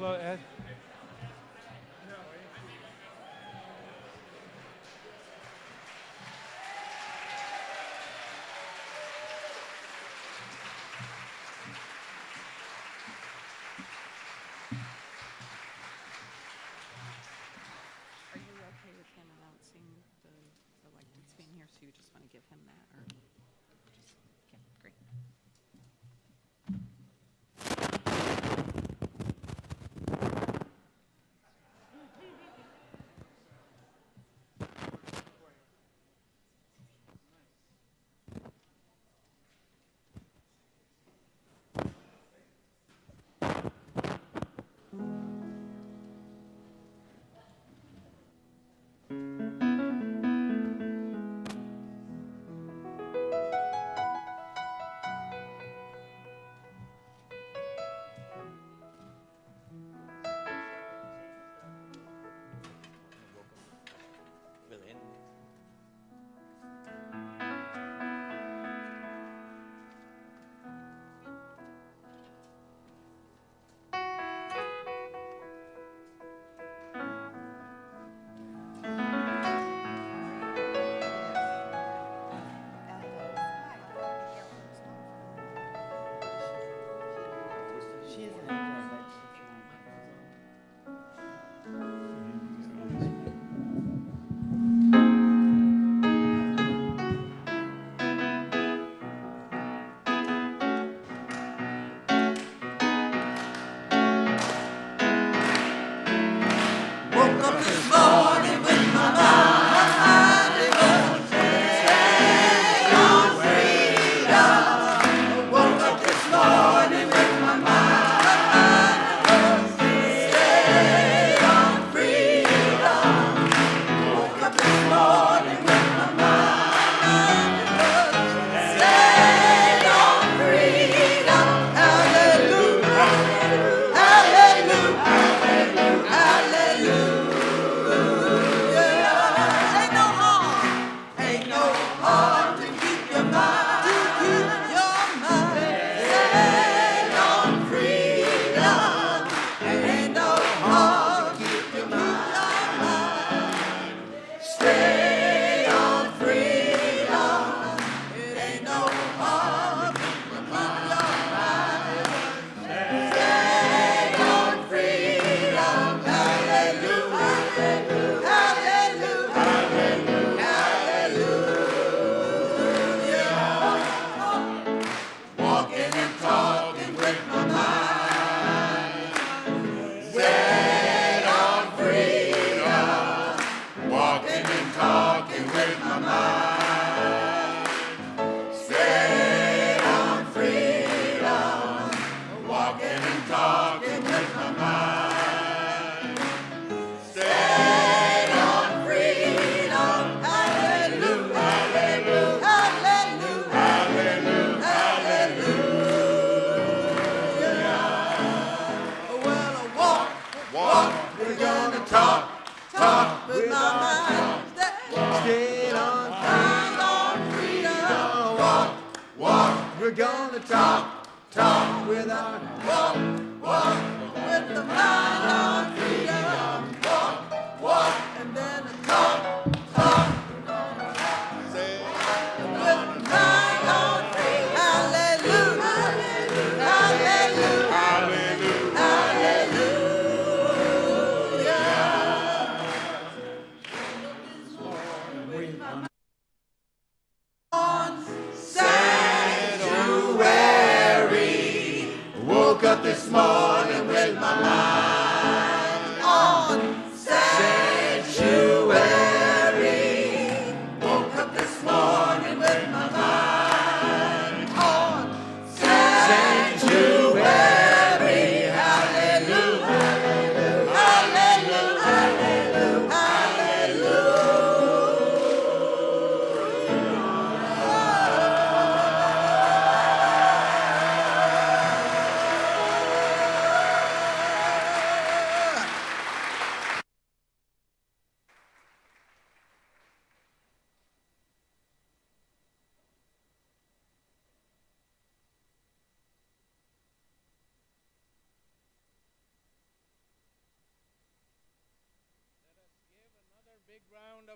Hello, Ed. Are you okay with him announcing the electeds being here? So you just want to give him that, or just, okay, great.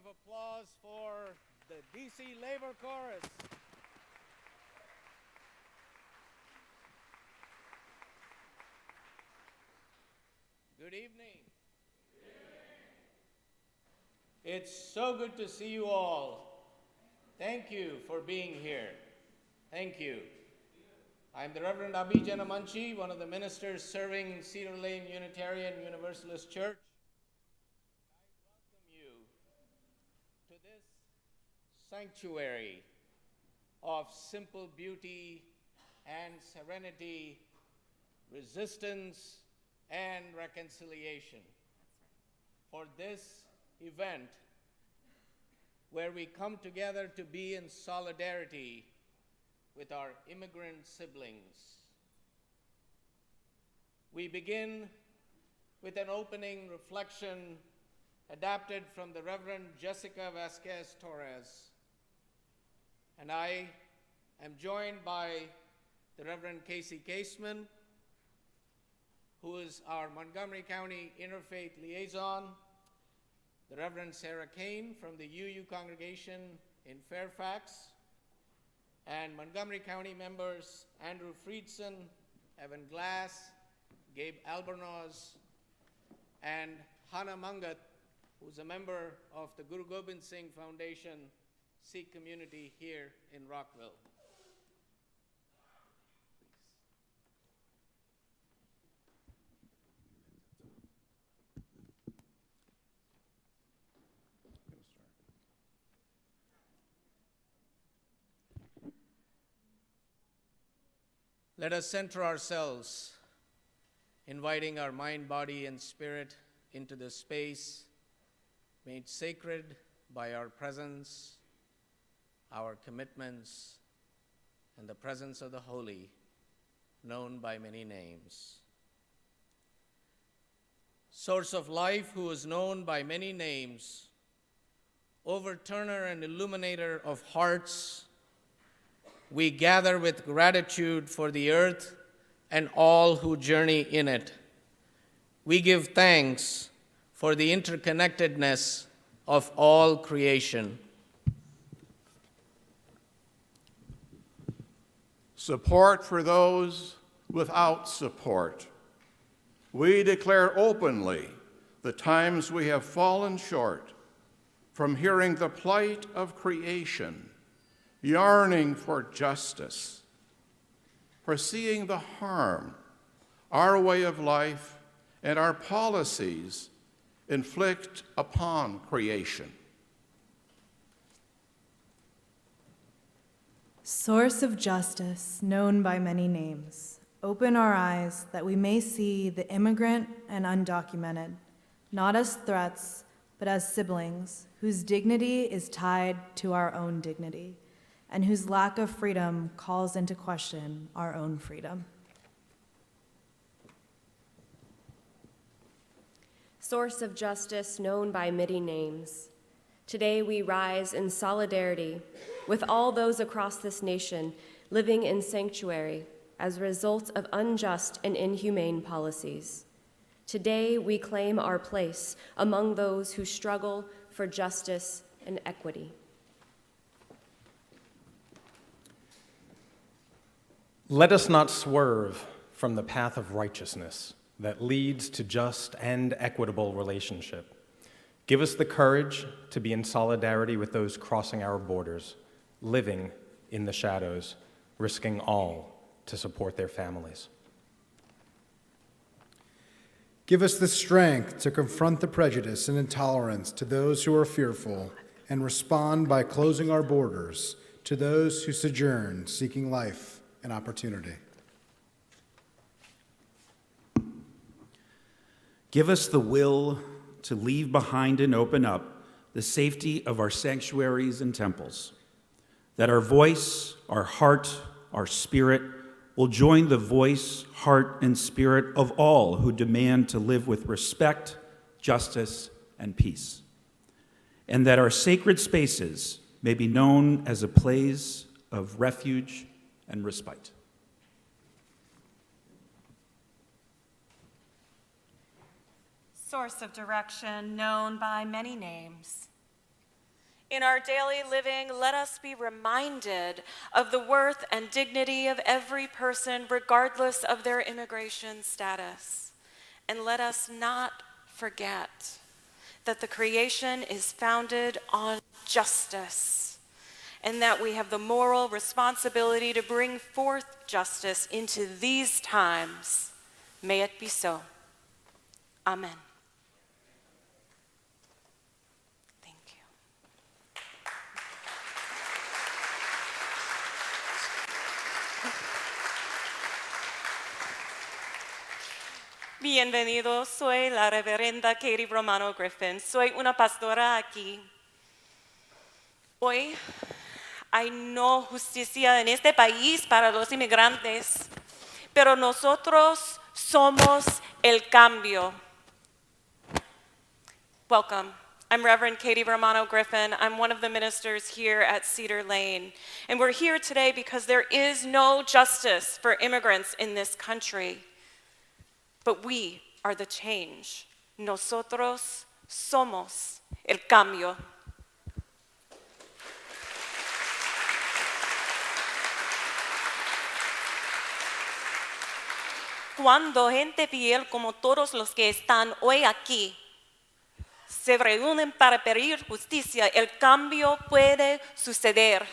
of applause for the DC Labor Chorus. Good evening. It's so good to see you all. Thank you for being here. Thank you. I'm the Reverend Abhijana Manchi, one of the ministers serving Cedar Lane Unitarian Universalist Church. I welcome you to this sanctuary of simple beauty and serenity, resistance and reconciliation. For this event, where we come together to be in solidarity with our immigrant siblings. We begin with an opening reflection adapted from the Reverend Jessica Vasquez Torres. And I am joined by the Reverend Casey Caseman, who is our Montgomery County Interfaith Liaison, the Reverend Sarah Kane from the UU congregation in Fairfax, and Montgomery County members Andrew Friedson, Evan Glass, Gabe Albornoz, and Hannah Mangat, who's a member of the Guru Gobind Singh Foundation Sikh community here in Rockville. Let us center ourselves, inviting our mind, body, and spirit into this space made sacred by our presence, our commitments, and the presence of the holy, known by many names. Source of life, who is known by many names, overturner and illuminator of hearts, we gather with gratitude for the earth and all who journey in it. We give thanks for the interconnectedness of all creation. Support for those without support. We declare openly the times we have fallen short from hearing the plight of creation, yearning for justice, for seeing the harm our way of life and our policies inflict upon creation. Source of justice, known by many names, open our eyes that we may see the immigrant and undocumented, not as threats, but as siblings whose dignity is tied to our own dignity, and whose lack of freedom calls into question our own freedom. Source of justice known by many names. Today we rise in solidarity with all those across this nation living in sanctuary as a result of unjust and inhumane policies. Today we claim our place among those who struggle for justice and equity. Let us not swerve from the path of righteousness that leads to just and equitable relationship. Give us the courage to be in solidarity with those crossing our borders, living in the shadows, risking all to support their families. Give us the strength to confront the prejudice and intolerance to those who are fearful and respond by closing our borders to those who sojourn seeking life and opportunity. Give us the will to leave behind and open up the safety of our sanctuaries and temples, that our voice, our heart, our spirit will join the voice, heart, and spirit of all who demand to live with respect, justice, and peace, and that our sacred spaces may be known as a place of refuge and respite. Source of direction known by many names. In our daily living, let us be reminded of the worth and dignity of every person, regardless of their immigration status. And let us not forget that the creation is founded on justice, and that we have the moral responsibility to bring forth justice into these times. May it be so. Amen. Thank you. Bienvenido, soy la reverenda Katie Romano Griffin. Soy una pastora aquí. Hoy hay no justicia en este país para los inmigrantes, pero nosotros somos el cambio. Welcome. I'm Reverend Katie Romano Griffin. I'm one of the ministers here at Cedar Lane. And we're here today because there is no justice for immigrants in this country. But we are the change. Nosotros somos el cambio. Cuando gente fiel como todos los que están hoy aquí se reúnen para pedir justicia, el cambio puede suceder.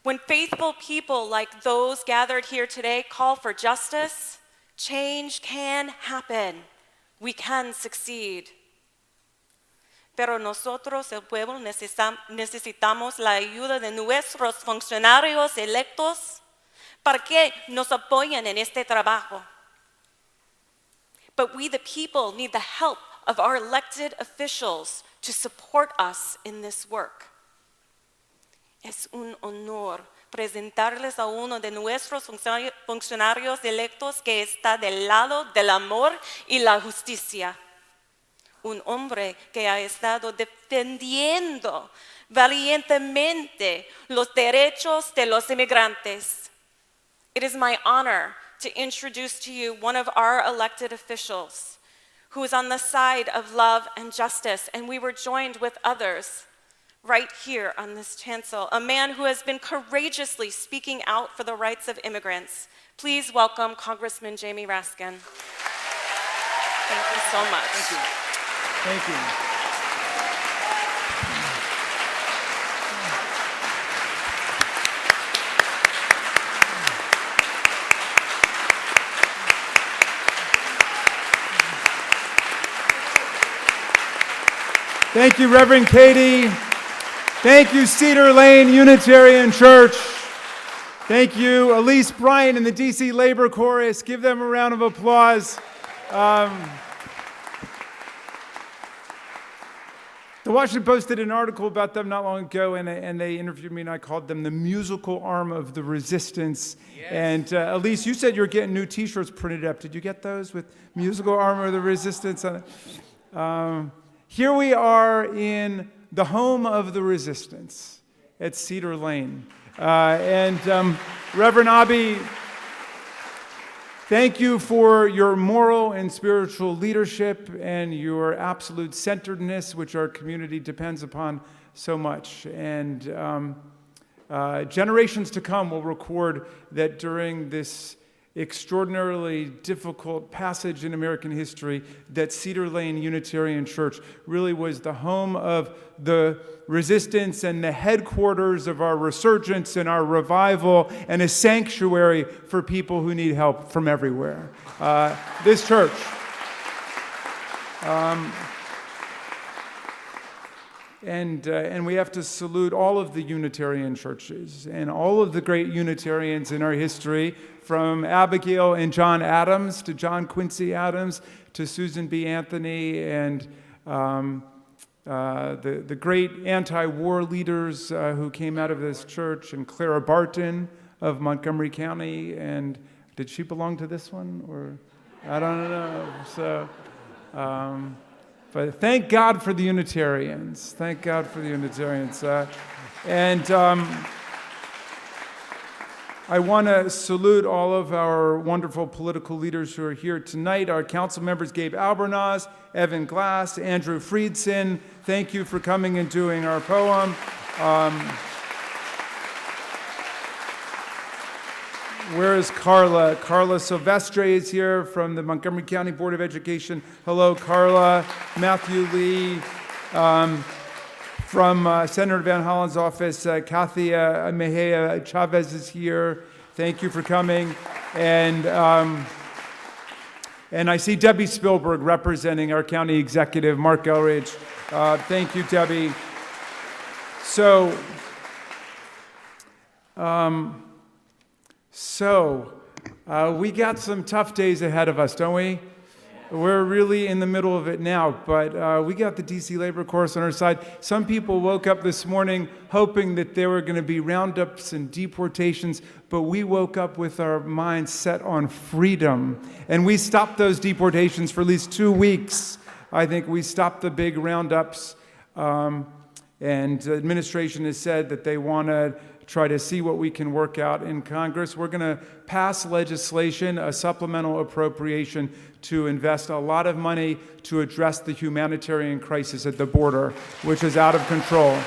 When faithful people like those gathered here today call for justice, change can happen. We can succeed. Pero nosotros, el pueblo, necesitamos la ayuda de nuestros funcionarios electos para que nos apoyen en este trabajo. But we, the people, need the help of our elected officials to support us in this work. Es un honor presentarles a uno de nuestros funcionarios electos que está del lado del amor y la justicia. Un hombre que ha estado defendiendo valientemente los derechos de los inmigrantes. It is my honor to introduce to you one of our elected officials who is on the side of love and justice, and we were joined with others right here on this chancel, a man who has been courageously speaking out for the rights of immigrants. Please welcome Congressman Jamie Raskin. Thank you so much. Thank you. Thank you. Thank you, Reverend Katie. Thank you, Cedar Lane Unitarian Church. Thank you, Elise Bryant and the DC Labor Chorus. Give them a round of applause. The Washington Post did an article about them not long ago, and they interviewed me, and I called them the musical arm of the resistance. Yes. And Elise, you said you're getting new T-shirts printed up. Did you get those with musical arm of the resistance on it? Here we are in the home of the resistance at Cedar Lane. Reverend Abi, thank you for your moral and spiritual leadership and your absolute centeredness, which our community depends upon so much. And generations to come will record that during this extraordinarily difficult passage in American history, that Cedar Lane Unitarian Church really was the home of the resistance and the headquarters of our resurgence and our revival and a sanctuary for people who need help from everywhere. This church. And we have to salute all of the Unitarian churches and all of the great Unitarians in our history, from Abigail and John Adams to John Quincy Adams to Susan B. Anthony and the great anti-war leaders who came out of this church, and Clara Barton of Montgomery County. And did she belong to this one? Or I don't know. So, but thank God for the Unitarians. Thank God for the Unitarians. I want to salute all of our wonderful political leaders who are here tonight. Our council members, Gabe Albornoz, Evan Glass, Andrew Friedson. Thank you for coming and doing our poem. Where is Carla? Carla Silvestre is here from the Montgomery County Board of Education. Hello, Carla. Matthew Lee. From Senator Van Hollen's office, Kathy Mejia Chavez is here. Thank you for coming. And I see Debbie Spielberg representing our county executive, Mark Elridge. Thank you, Debbie. So we got some tough days ahead of us, don't we? We're really in the middle of it now, but we got the DC Labor Corps on our side. Some people woke up this morning hoping that there were going to be roundups and deportations, but we woke up with our minds set on freedom. And we stopped those deportations for at least 2 weeks. I think we stopped the big roundups, and the administration has said that they want to try to see what we can work out in Congress. We're going to pass legislation, a supplemental appropriation, to invest a lot of money to address the humanitarian crisis at the border, which is out of control.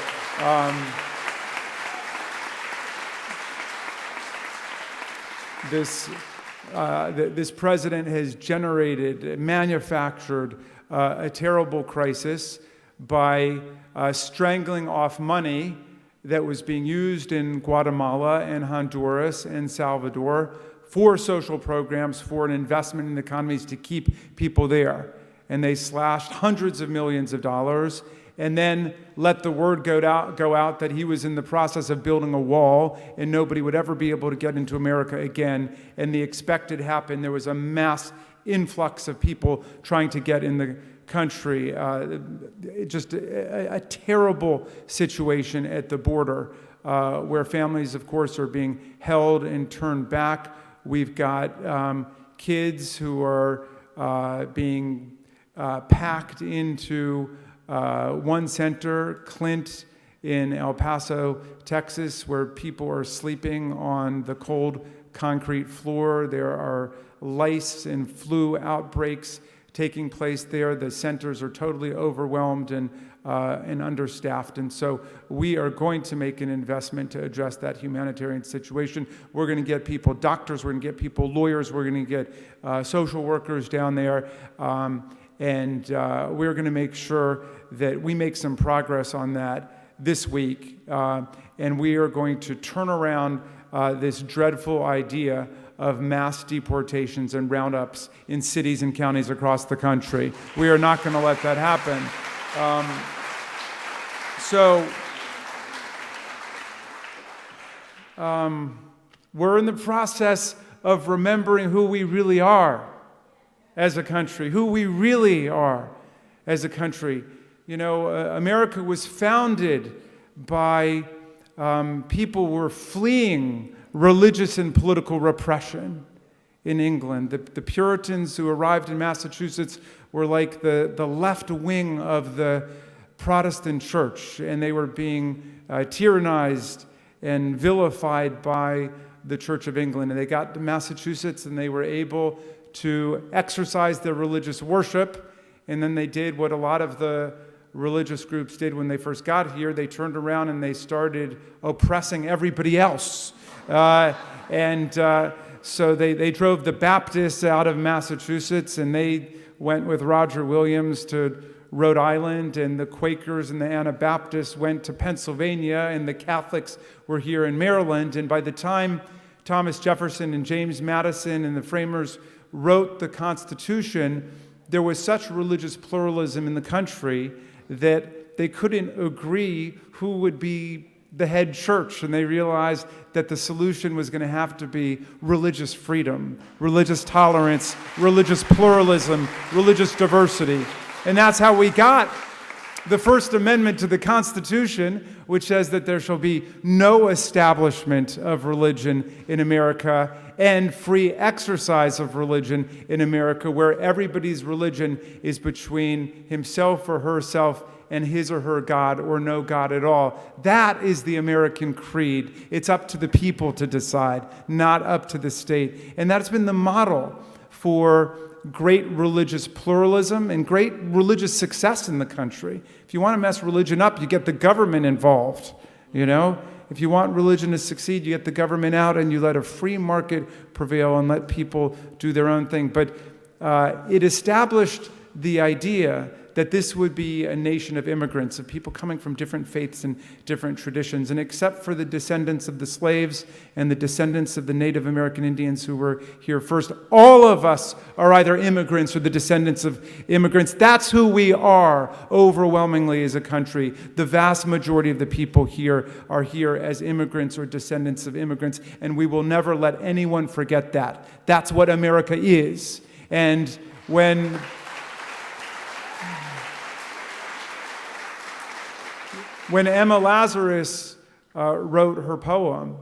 This president has manufactured a terrible crisis by strangling off money that was being used in Guatemala and Honduras and Salvador for social programs, for an investment in economies to keep people there. And they slashed hundreds of millions of dollars and then let the word go out that he was in the process of building a wall and nobody would ever be able to get into America again. And the expected happened. There was a mass influx of people trying to get in the country, just a terrible situation at the border where families, of course, are being held and turned back. We've got kids who are being packed into one center, Clint, in El Paso, Texas, where people are sleeping on the cold concrete floor. There are lice and flu outbreaks taking place there. The centers are totally overwhelmed and understaffed. And so we are going to make an investment to address that humanitarian situation. We're going to get people doctors, we're going to get people lawyers, we're going to get social workers down there. And we're going to make sure that we make some progress on that this week. And we are going to turn around this dreadful idea of mass deportations and roundups in cities and counties across the country. We are not going to let that happen. We're in the process of remembering who we really are as a country, who we really are as a country. You know, America was founded by people who were fleeing religious and political repression in England. The Puritans who arrived in Massachusetts were like the left wing of the Protestant church, and they were being tyrannized and vilified by the Church of England. And they got to Massachusetts and they were able to exercise their religious worship, and then they did what a lot of the religious groups did when they first got here. They turned around and they started oppressing everybody else. So they drove the Baptists out of Massachusetts, and they went with Roger Williams to Rhode Island, and the Quakers and the Anabaptists went to Pennsylvania, and the Catholics were here in Maryland. And by the time Thomas Jefferson and James Madison and the framers wrote the Constitution, there was such religious pluralism in the country that they couldn't agree who would be the head church, and they realized that the solution was going to have to be religious freedom, religious tolerance, religious pluralism, religious diversity. And that's how we got the First Amendment to the Constitution, which says that there shall be no establishment of religion in America and free exercise of religion in America, where everybody's religion is between himself or herself and his or her God or no God at all. That is the American creed. It's up to the people to decide, not up to the state. And that's been the model for great religious pluralism and great religious success in the country. If you want to mess religion up, you get the government involved, you know? If you want religion to succeed, you get the government out and you let a free market prevail and let people do their own thing. But it established the idea that this would be a nation of immigrants, of people coming from different faiths and different traditions. And except for the descendants of the slaves and the descendants of the Native American Indians who were here first, all of us are either immigrants or the descendants of immigrants. That's who we are overwhelmingly as a country. The vast majority of the people here are here as immigrants or descendants of immigrants, and we will never let anyone forget that. That's what America is. And when Emma Lazarus wrote her poem,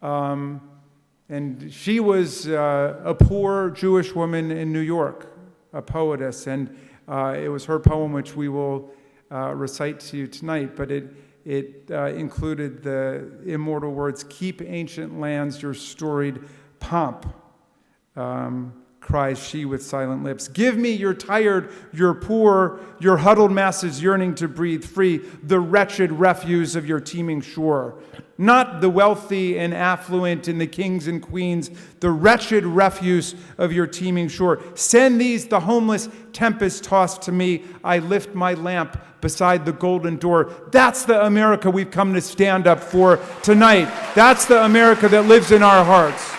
and she was a poor Jewish woman in New York, a poetess, and it was her poem which we will recite to you tonight, but it included the immortal words, "Keep ancient lands your storied pomp," cries she with silent lips. "Give me your tired, your poor, your huddled masses yearning to breathe free, the wretched refuse of your teeming shore. Not the wealthy and affluent and the kings and queens, the wretched refuse of your teeming shore. Send these, the homeless, tempest-tossed to me. I lift my lamp beside the golden door." That's the America we've come to stand up for tonight. That's the America that lives in our hearts.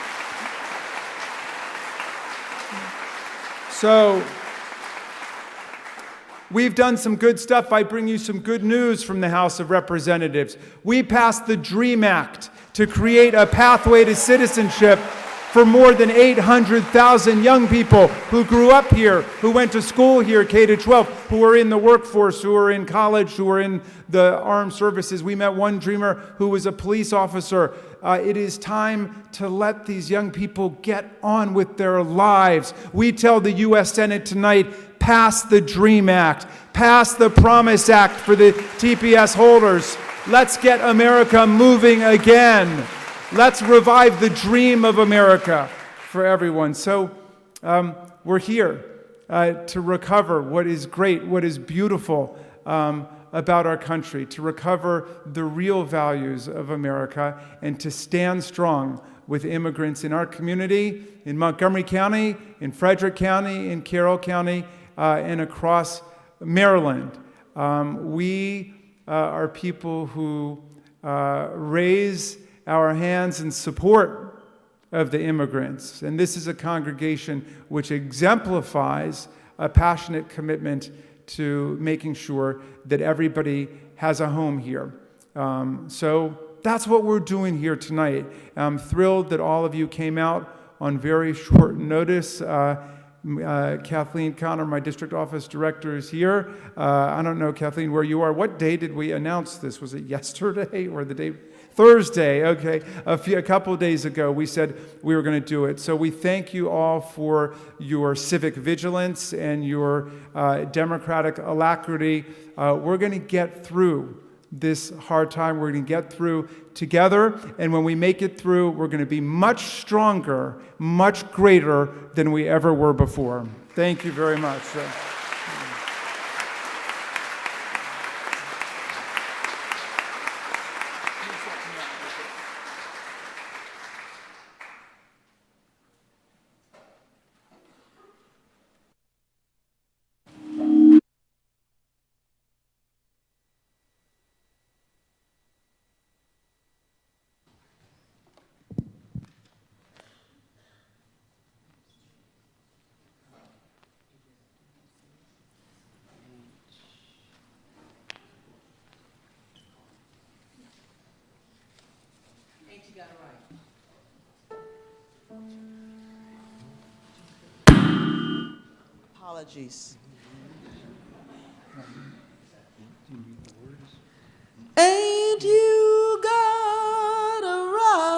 So, we've done some good stuff. I bring you some good news from the House of Representatives. We passed the DREAM Act to create a pathway to citizenship for more than 800,000 young people who grew up here, who went to school here, K to 12, who are in the workforce, who are in college, who are in the armed services. We met one dreamer who was a police officer. It is time to let these young people get on with their lives. We tell the U.S. Senate tonight, pass the DREAM Act, pass the Promise Act for the TPS holders. Let's get America moving again. Let's revive the dream of America for everyone. So we're here to recover what is great, what is beautiful about our country, to recover the real values of America, and to stand strong with immigrants in our community, in Montgomery County, in Frederick County, in Carroll County, and across Maryland. We are people who raise our hands in support of the immigrants. And this is a congregation which exemplifies a passionate commitment to making sure that everybody has a home here. So that's what we're doing here tonight. I'm thrilled that all of you came out on very short notice. Kathleen Connor, my district office director, is here. I don't know, Kathleen, where you are. What day did we announce this? Was it yesterday or the day? Thursday, okay. A couple of days ago, we said we were going to do it. So we thank you all for your civic vigilance and your democratic alacrity. We're going to get through this hard time. We're going to get through together. And when we make it through, we're going to be much stronger, much greater than we ever were before. Thank you very much. Apologies. Ain't you got a right?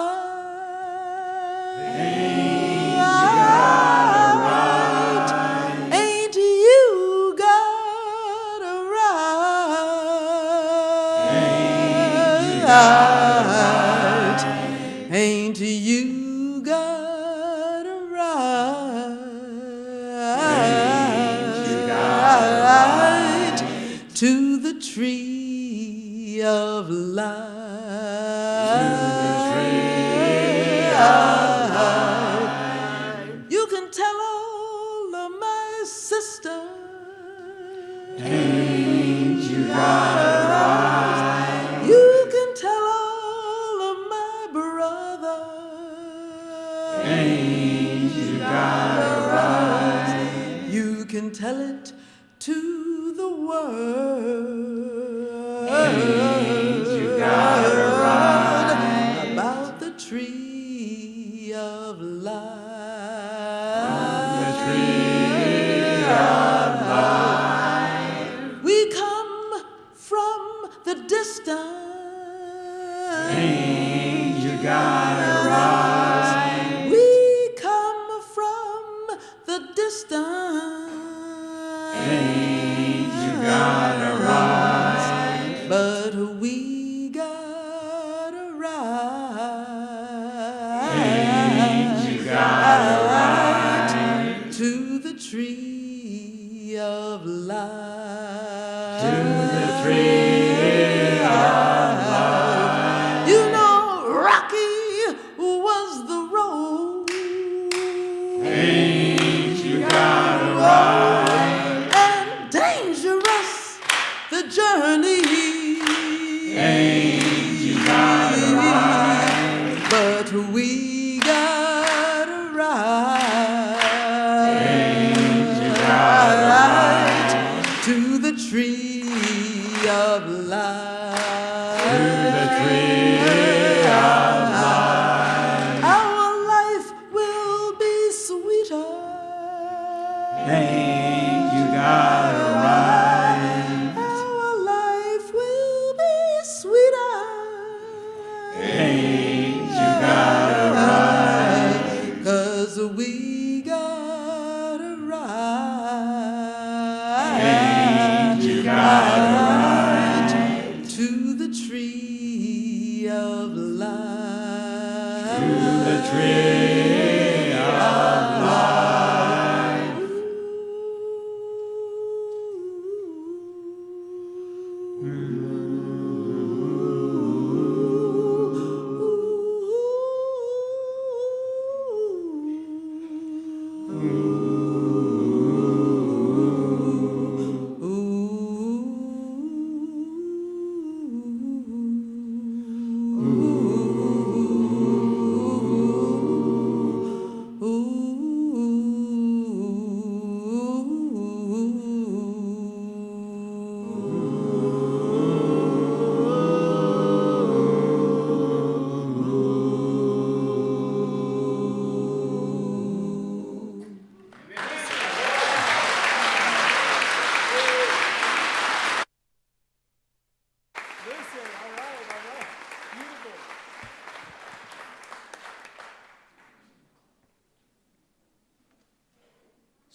Ain't you got a right? to the tree of life. You can tell all of my sisters. Ain't you got it right? You can tell all of my brothers. Ain't you got it right? You can tell it to the world. Ain't you got it right? About the tree of life. The tree of life. We come from the distance. Ain't you got it right? We come from the distance. Ain't you got it right? But we got it right. Ain't you got it right? To the tree of life. To the tree of life. You know, rocky was the road. Ain't you got it right? And dangerous the journey. Ain't you got it right? But we got it right. Ain't you got it right? To the tree of life. To the tree of life. Our life will be sweeter. Ain't you got it right? Our life will be sweeter. Ain't you got it right? 'Cause we got it right. Ain't you got it right? To the tree of life. To the tree of life.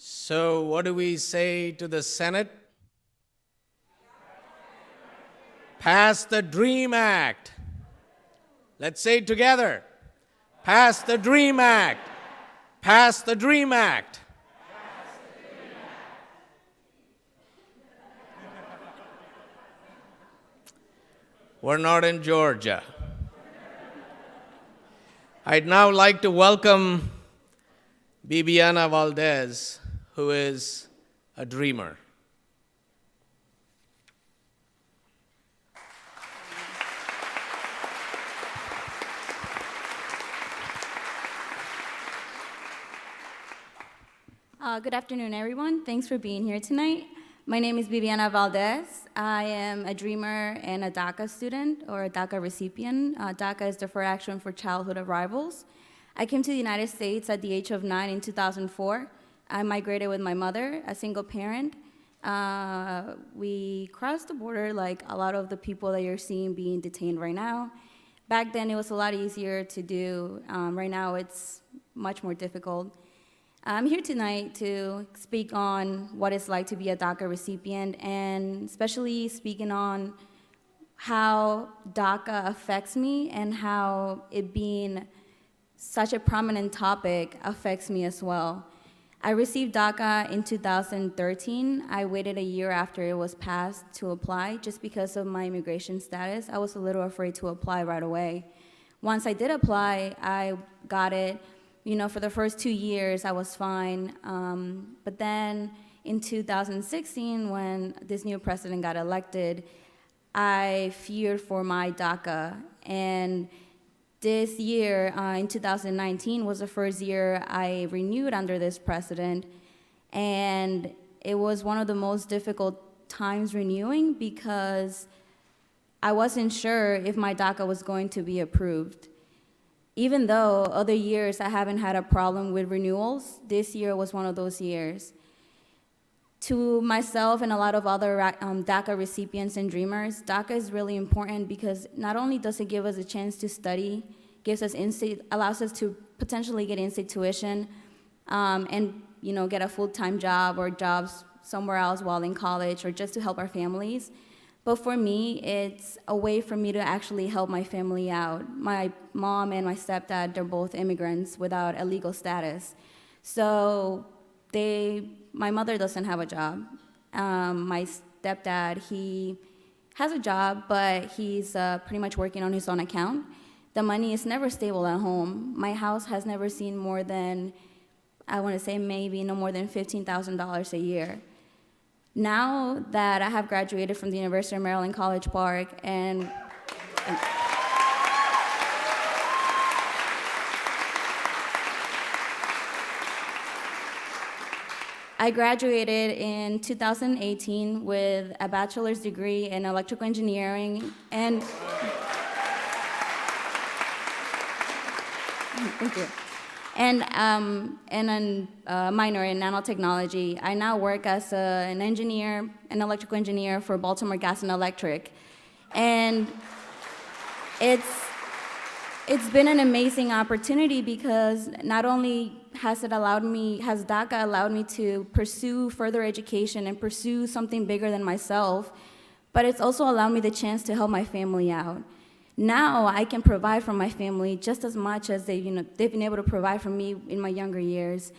So, what do we say to the Senate? Pass the DREAM Act. Let's say it together. Pass the DREAM Act. Pass the DREAM Act. We're not in Georgia. I'd now like to welcome Bibiana Valdez, who is a dreamer. Good afternoon, everyone. Thanks for being here tonight. My name is Bibiana Valdez. I am a dreamer and a DACA student, or a DACA recipient. DACA is Deferred Action for Childhood Arrivals. I came to the United States at the age of 9 in 2004. I migrated with my mother, a single parent. We crossed the border like a lot of the people that you're seeing being detained right now. Back then, it was a lot easier to do. Right now, it's much more difficult. I'm here tonight to speak on what it's like to be a DACA recipient, and especially speaking on how DACA affects me and how it being such a prominent topic affects me as well. I received DACA in 2013. I waited a year after it was passed to apply just because of my immigration status. I was a little afraid to apply right away. Once I did apply, I got it. You know, for the first 2 years, I was fine. But then in 2016, when this new president got elected, I feared for my DACA. And this year, in 2019, was the first year I renewed under this president. And it was one of the most difficult times renewing because I wasn't sure if my DACA was going to be approved. Even though other years I haven't had a problem with renewals, this year was one of those years. To myself and a lot of other DACA recipients and dreamers, DACA is really important because not only does it give us a chance to study, gives us insight, allows us to potentially get in-state tuition, and get a full-time job or jobs somewhere else while in college or just to help our families. But for me, it's a way for me to actually help my family out. My mom and my stepdad, they're both immigrants without a legal status. So my mother doesn't have a job. My stepdad, he has a job, but he's pretty much working on his own account. The money is never stable at home. My house has never seen more than, I want to say maybe no more than $15,000 a year. Now that I have graduated from the University of Maryland College Park and I graduated in 2018 with a bachelor's degree in electrical engineering and thank you. And a minor in nanotechnology. I now work as an engineer, an electrical engineer for Baltimore Gas and Electric. And it's been an amazing opportunity because not only has DACA allowed me to pursue further education and pursue something bigger than myself, but it's also allowed me the chance to help my family out. Now I can provide for my family just as much as they've been able to provide for me in my younger years.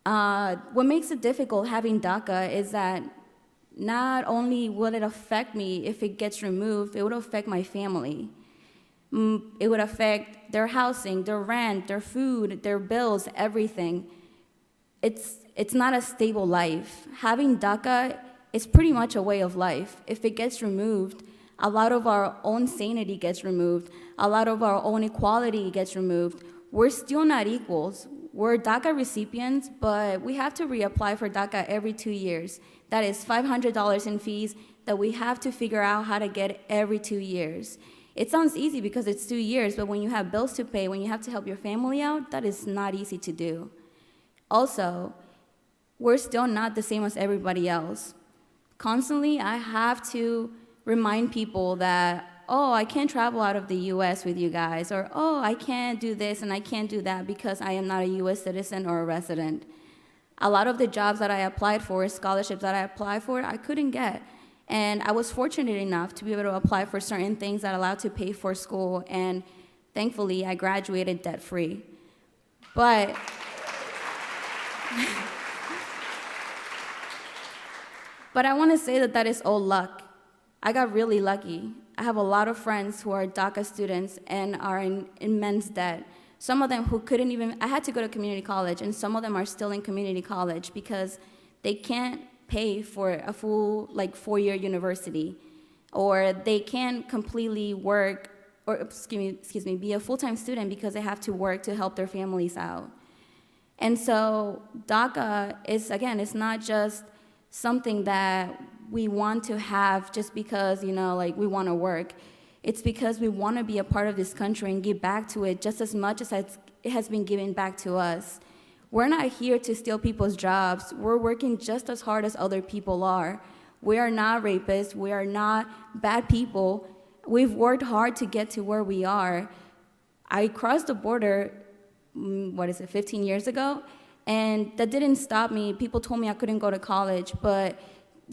What makes it difficult having DACA is that not only will it affect me if it gets removed, it would affect my family. It would affect their housing, their rent, their food, their bills, everything. It's not a stable life. Having DACA is pretty much a way of life. If it gets removed, a lot of our own sanity gets removed. A lot of our own equality gets removed. We're still not equals. We're DACA recipients, but we have to reapply for DACA every 2 years. That is $500 in fees that we have to figure out how to get every 2 years. It sounds easy because it's 2 years, but when you have bills to pay, when you have to help your family out, that is not easy to do. Also, we're still not the same as everybody else. Constantly, I have to remind people that, oh, I can't travel out of the US with you guys, or oh, I can't do this and I can't do that because I am not a US citizen or a resident. A lot of the jobs that I applied for, scholarships that I applied for, I couldn't get. And I was fortunate enough to be able to apply for certain things that allowed to pay for school, and thankfully I graduated debt-free. But I want to say that is all luck. I got really lucky. I have a lot of friends who are DACA students and are in immense debt. Some of them who couldn't even, I had to go to community college, and some of them are still in community college because they can't pay for a full 4-year university, or they can't completely work, or excuse me, be a full-time student because they have to work to help their families out. And so DACA is, again, it's not just something that we want to have just because, we want to work. It's because we want to be a part of this country and give back to it just as much as it has been given back to us. We're not here to steal people's jobs. We're working just as hard as other people are. We are not rapists. We are not bad people. We've worked hard to get to where we are. I crossed the border, 15 years ago? And that didn't stop me. People told me I couldn't go to college, but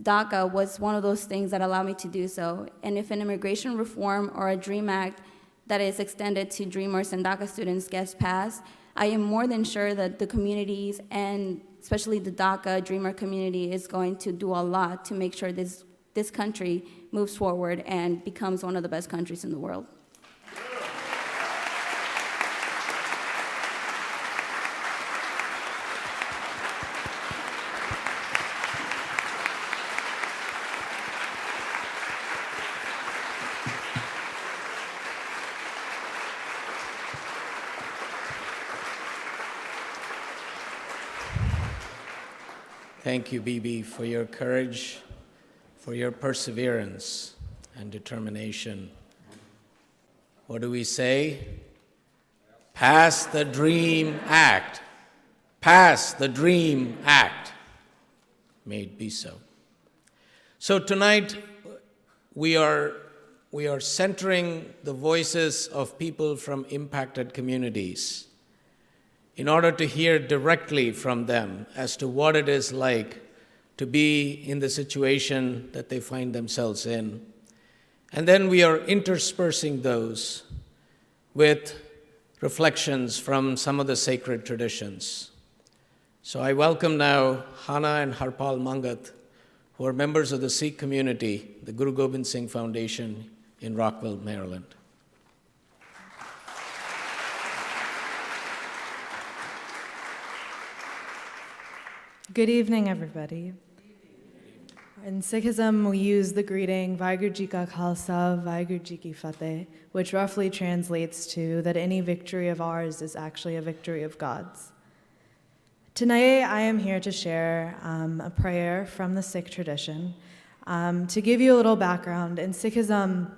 DACA was one of those things that allowed me to do so. And if an immigration reform or a DREAM Act that is extended to Dreamers and DACA students gets passed, I am more than sure that the communities and especially the DACA Dreamer community, is going to do a lot to make sure this country moves forward and becomes one of the best countries in the world. Thank you, Bibi, for your courage, for your perseverance and determination. What do we say? Pass the dream act. Pass the dream act. May it be so. So tonight we are centering the voices of people from impacted communities in order to hear directly from them as to what it is like to be in the situation that they find themselves in. And then we are interspersing those with reflections from some of the sacred traditions. So I welcome now Hana and Harpal Mangat, who are members of the Sikh community, the Guru Gobind Singh Foundation in Rockville, Maryland. Good evening, everybody. In Sikhism, we use the greeting Vaheguru Ji Ka Khalsa, Vaheguru Ji Ki Fateh, which roughly translates to that any victory of ours is actually a victory of God's. Tonight, I am here to share a prayer from the Sikh tradition. To give you a little background, in Sikhism,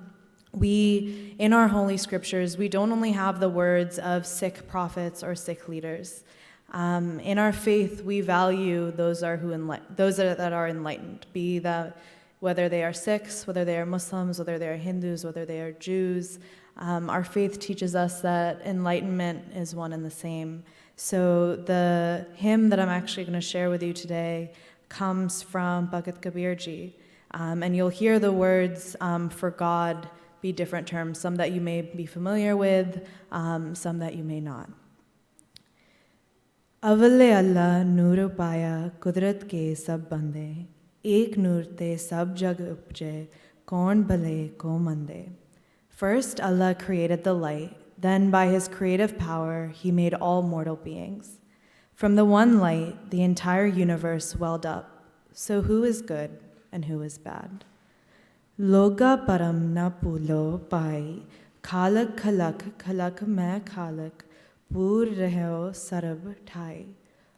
in our holy scriptures, we don't only have the words of Sikh prophets or Sikh leaders. In our faith, we value those that are enlightened, be that whether they are Sikhs, whether they are Muslims, whether they are Hindus, whether they are Jews. Our faith teaches us that enlightenment is one and the same. So the hymn that I'm actually going to share with you today comes from Bhagat Kabir Ji, and you'll hear the words for God be different terms, some that you may be familiar with, some that you may not. अवले अल्लाह नूर पाया कुदरत के सब बंदे एक नूर ते सब जग उपजे कौन भले को मंदे. First, Allah created the light. Then, by His creative power, He made all mortal beings. From the one light, the entire universe welled up. So who is good and who is bad? Loga param na pulo pai, khalak khalak khalak मैं khalak. Pur reheo sarab thai.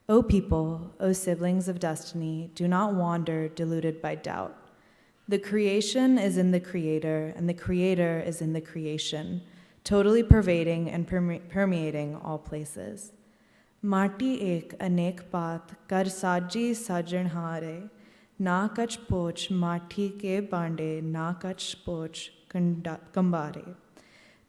O people, O siblings of destiny, do not wander deluded by doubt. The creation is in the Creator, and the Creator is in the creation, totally pervading and permeating all places. Mati ek anek paat kar saji sajanhare, na kach poch mati ke bande, na kach poch kambare.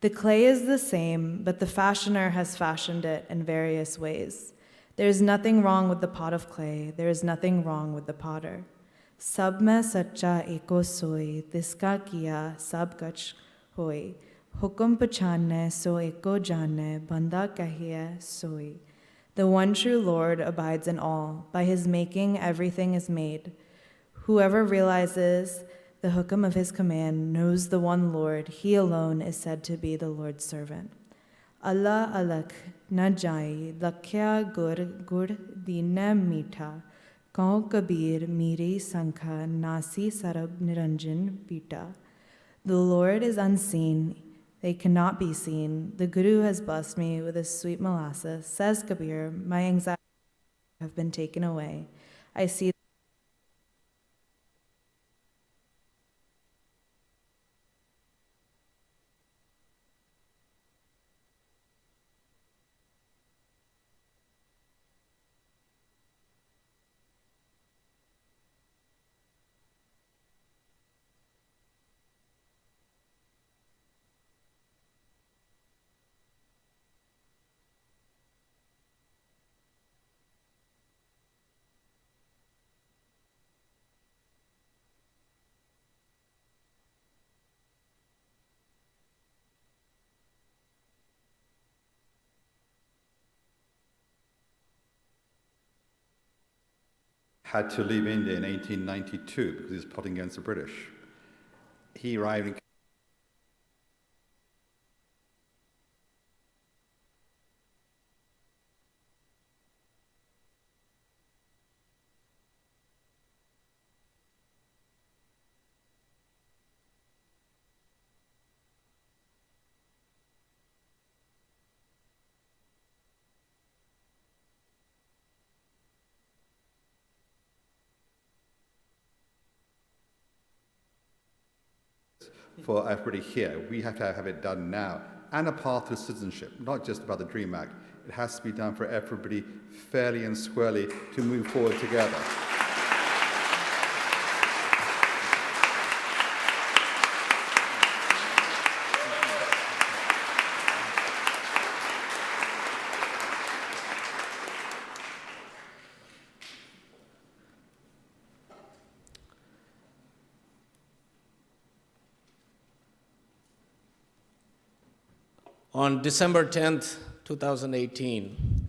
The clay is the same, but the fashioner has fashioned it in various ways. There is nothing wrong with the pot of clay. There is nothing wrong with the potter. Sab mein sacha eko soy, tiska kiya sab kach hoy. Hukum pachanne so eko janne, banda kahiye soy. The one true Lord abides in all. By His making, everything is made. Whoever realizes the hukum of His command knows the one Lord. He alone is said to be the Lord's servant. Allah alak na jai lakhya gur gur dina meetha. Kau kabir miri sankha nasi sarab niranjan pita. The Lord is unseen. They cannot be seen. The Guru has blessed me with His sweet molasses. Says Kabir, my anxieties have been taken away. I see had to leave India in 1892 because he was plotting against the British. He arrived in for everybody here. We have to have it done now. And a path to citizenship, not just about the DREAM Act. It has to be done for everybody fairly and squarely to move forward together. On December 10th, 2018,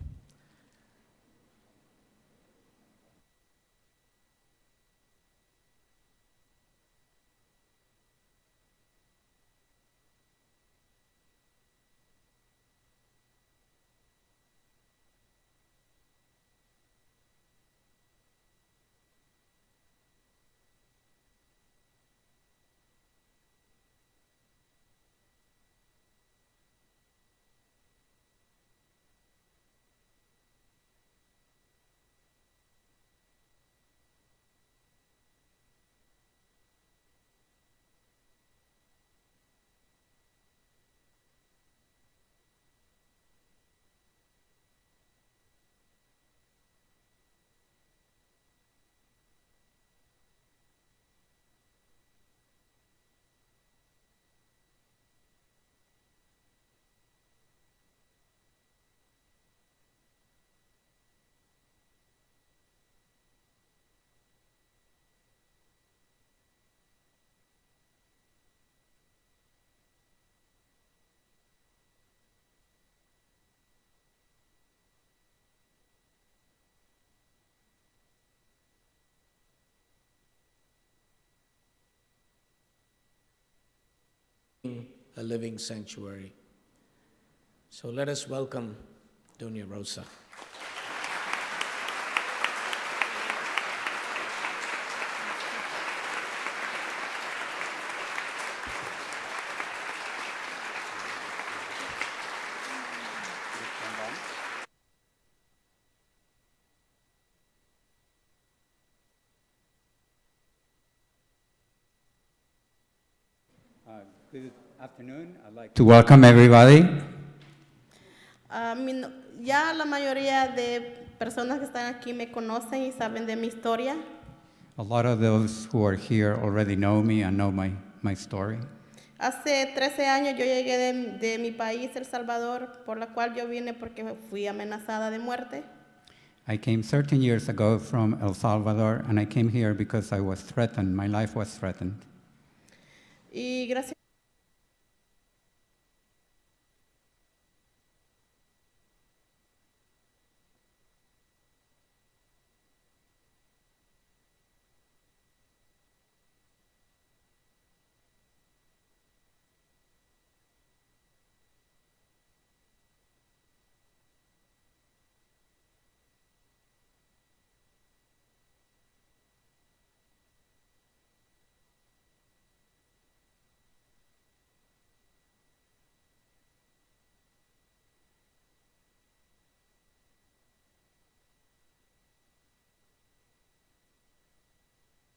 a living sanctuary. So let us welcome Doña Rosa. Good afternoon. I'd like to welcome everybody. Ya la mayoría de personas que están aquí me conocen y saben de mi historia. A lot of those who are here already know me and know my story. Hace 13 años yo llegué de mi país, El Salvador, por la cual yo vine porque fui amenazada de muerte. I came 13 years ago from El Salvador, and I came here because I was threatened. My life was threatened. Y gracias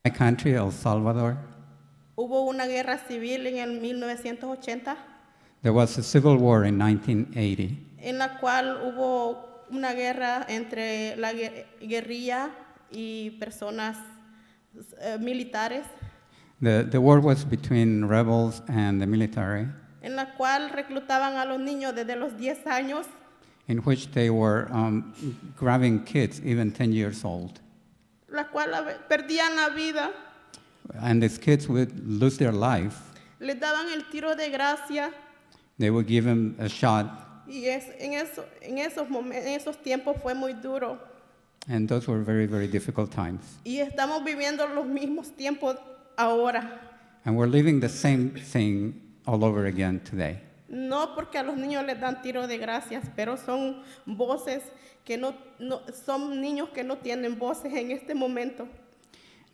My country, El Salvador, hubo una guerra civil en el 1980, there was a civil war in 1980, en la cual hubo una guerra entre la guerrilla y personas militares, The war was between rebels and the military, en la cual reclutaban a los niños desde los 10 años, in which they were grabbing kids, even 10 years old. la cual perdían la vida, And these kids would lose their life. les daban el tiro de gracia, They would give them a shot. y en esos tiempos fue muy duro. And those were very, very difficult times. Y estamos viviendo los mismos tiempos ahora. And we're living the same thing all over again today. No porque a los niños les dan tiro de gracias, pero son voces que son niños que no tienen voces en este momento.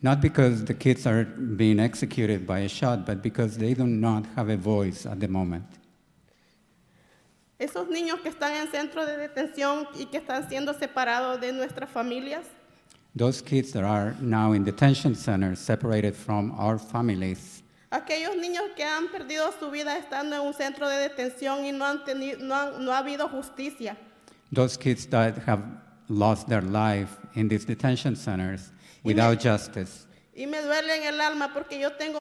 Not because the kids are being executed by a shot, but because they do not have a voice at the moment. Esos niños que están en centros de detención y que están siendo separados de nuestras familias. Those kids that are now in detention centers, separated from our families. Aquellos niños que han perdido su vida estando en un centro de detención y no ha habido justicia. Those kids that have lost their life in these detention centers without justice. Y me duele en el alma porque yo tengo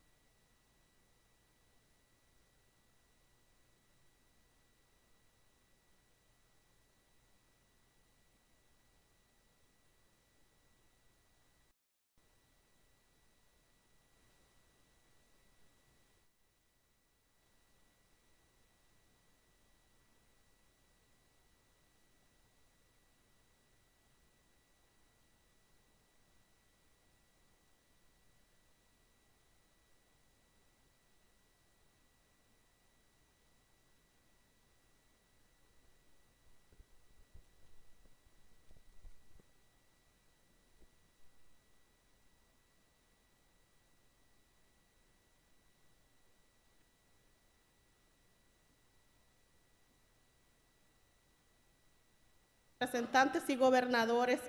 representantes y gobernadores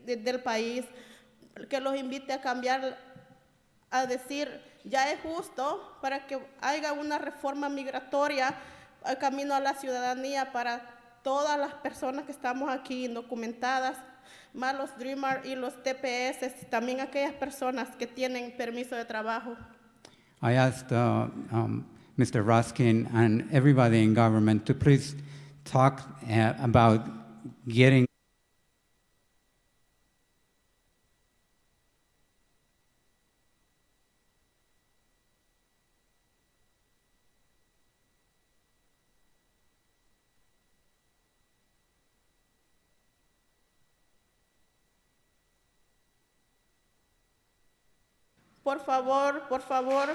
del país, que los invite a cambiar, a decir, ya es justo para que haya una reforma migratoria al camino a la ciudadanía para todas las personas que estamos aquí indocumentadas, más los Dreamers y los TPS, y también aquellas personas que tienen permiso de trabajo. I asked Mr. Raskin and everybody in government to please talk about getting por favor,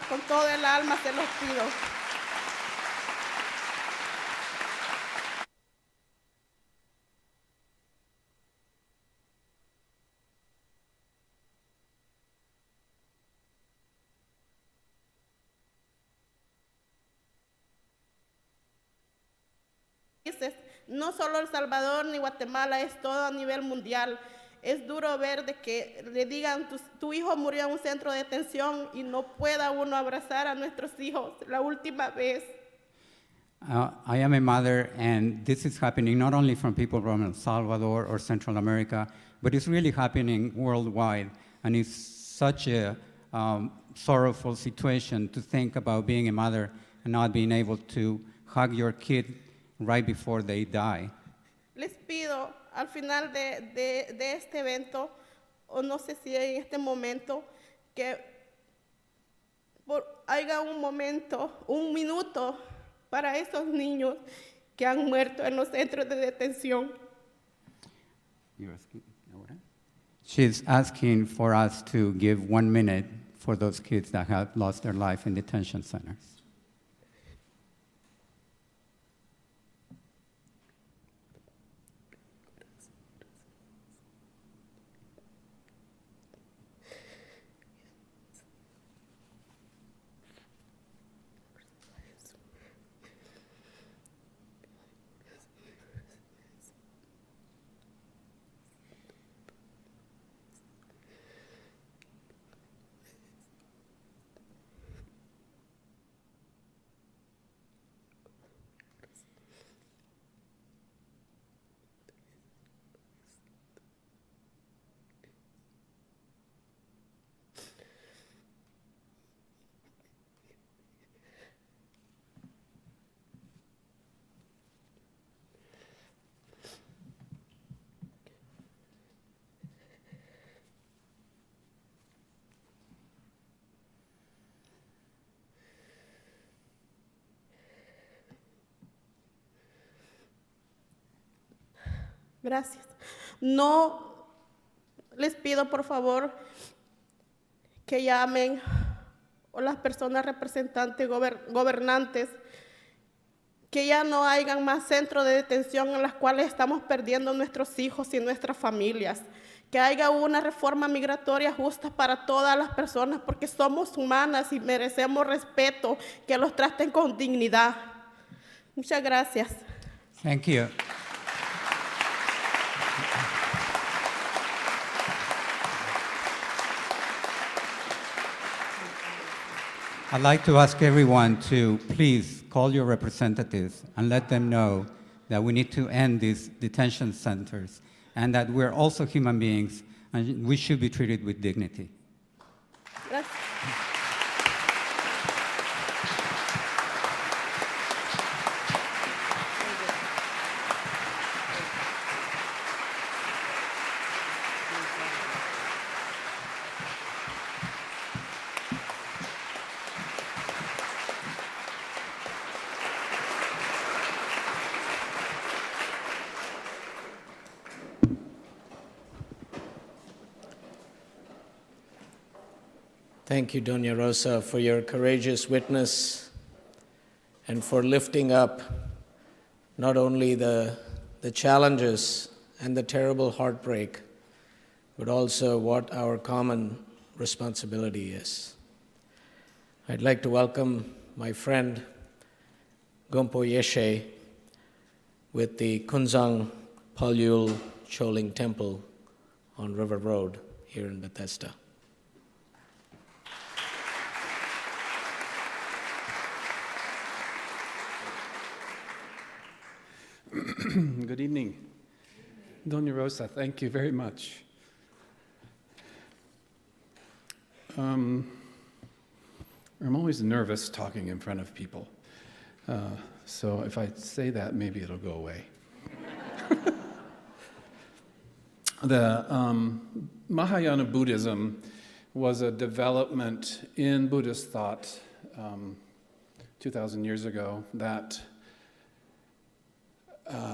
con todo el alma se los pido. No solo El Salvador ni Guatemala, es todo a nivel mundial. Es duro ver de que le digan, tu hijo murió en un centro de detención y no pueda uno abrazar a nuestros hijos la última vez. I am a mother, and this is happening not only from people from El Salvador or Central America, but it's really happening worldwide. And it's such a sorrowful situation to think about being a mother and not being able to hug your kid right before they die. Les pido al final de este evento, o no sé si en este momento, que haya un minuto para esos niños que han muerto en los centros de detención. She's asking for us to give 1 minute for those kids that have lost their life in detention centers. Gracias. No les pido por favor que llamen a las personas representantes, gobernantes, que ya no hayan más centros de detención en las cuales estamos perdiendo nuestros hijos y nuestras familias, que haya una reforma migratoria justa para todas las personas, porque somos humanas y merecemos respeto, que los traten con dignidad. Muchas gracias. Thank you. I'd like to ask everyone to please call your representatives and let them know that we need to end these detention centers and that we're also human beings and we should be treated with dignity. Gracias. Thank you, Doña Rosa, for your courageous witness and for lifting up not only the challenges and the terrible heartbreak, but also what our common responsibility is. I'd like to welcome my friend Gompo Yeshe with the Kunzang Palyul Choling Temple on River Road here in Bethesda. Good evening. Doña Rosa, thank you very much. I'm always nervous talking in front of people. So if I say that, maybe it'll go away. The Mahayana Buddhism was a development in Buddhist thought 2,000 years ago that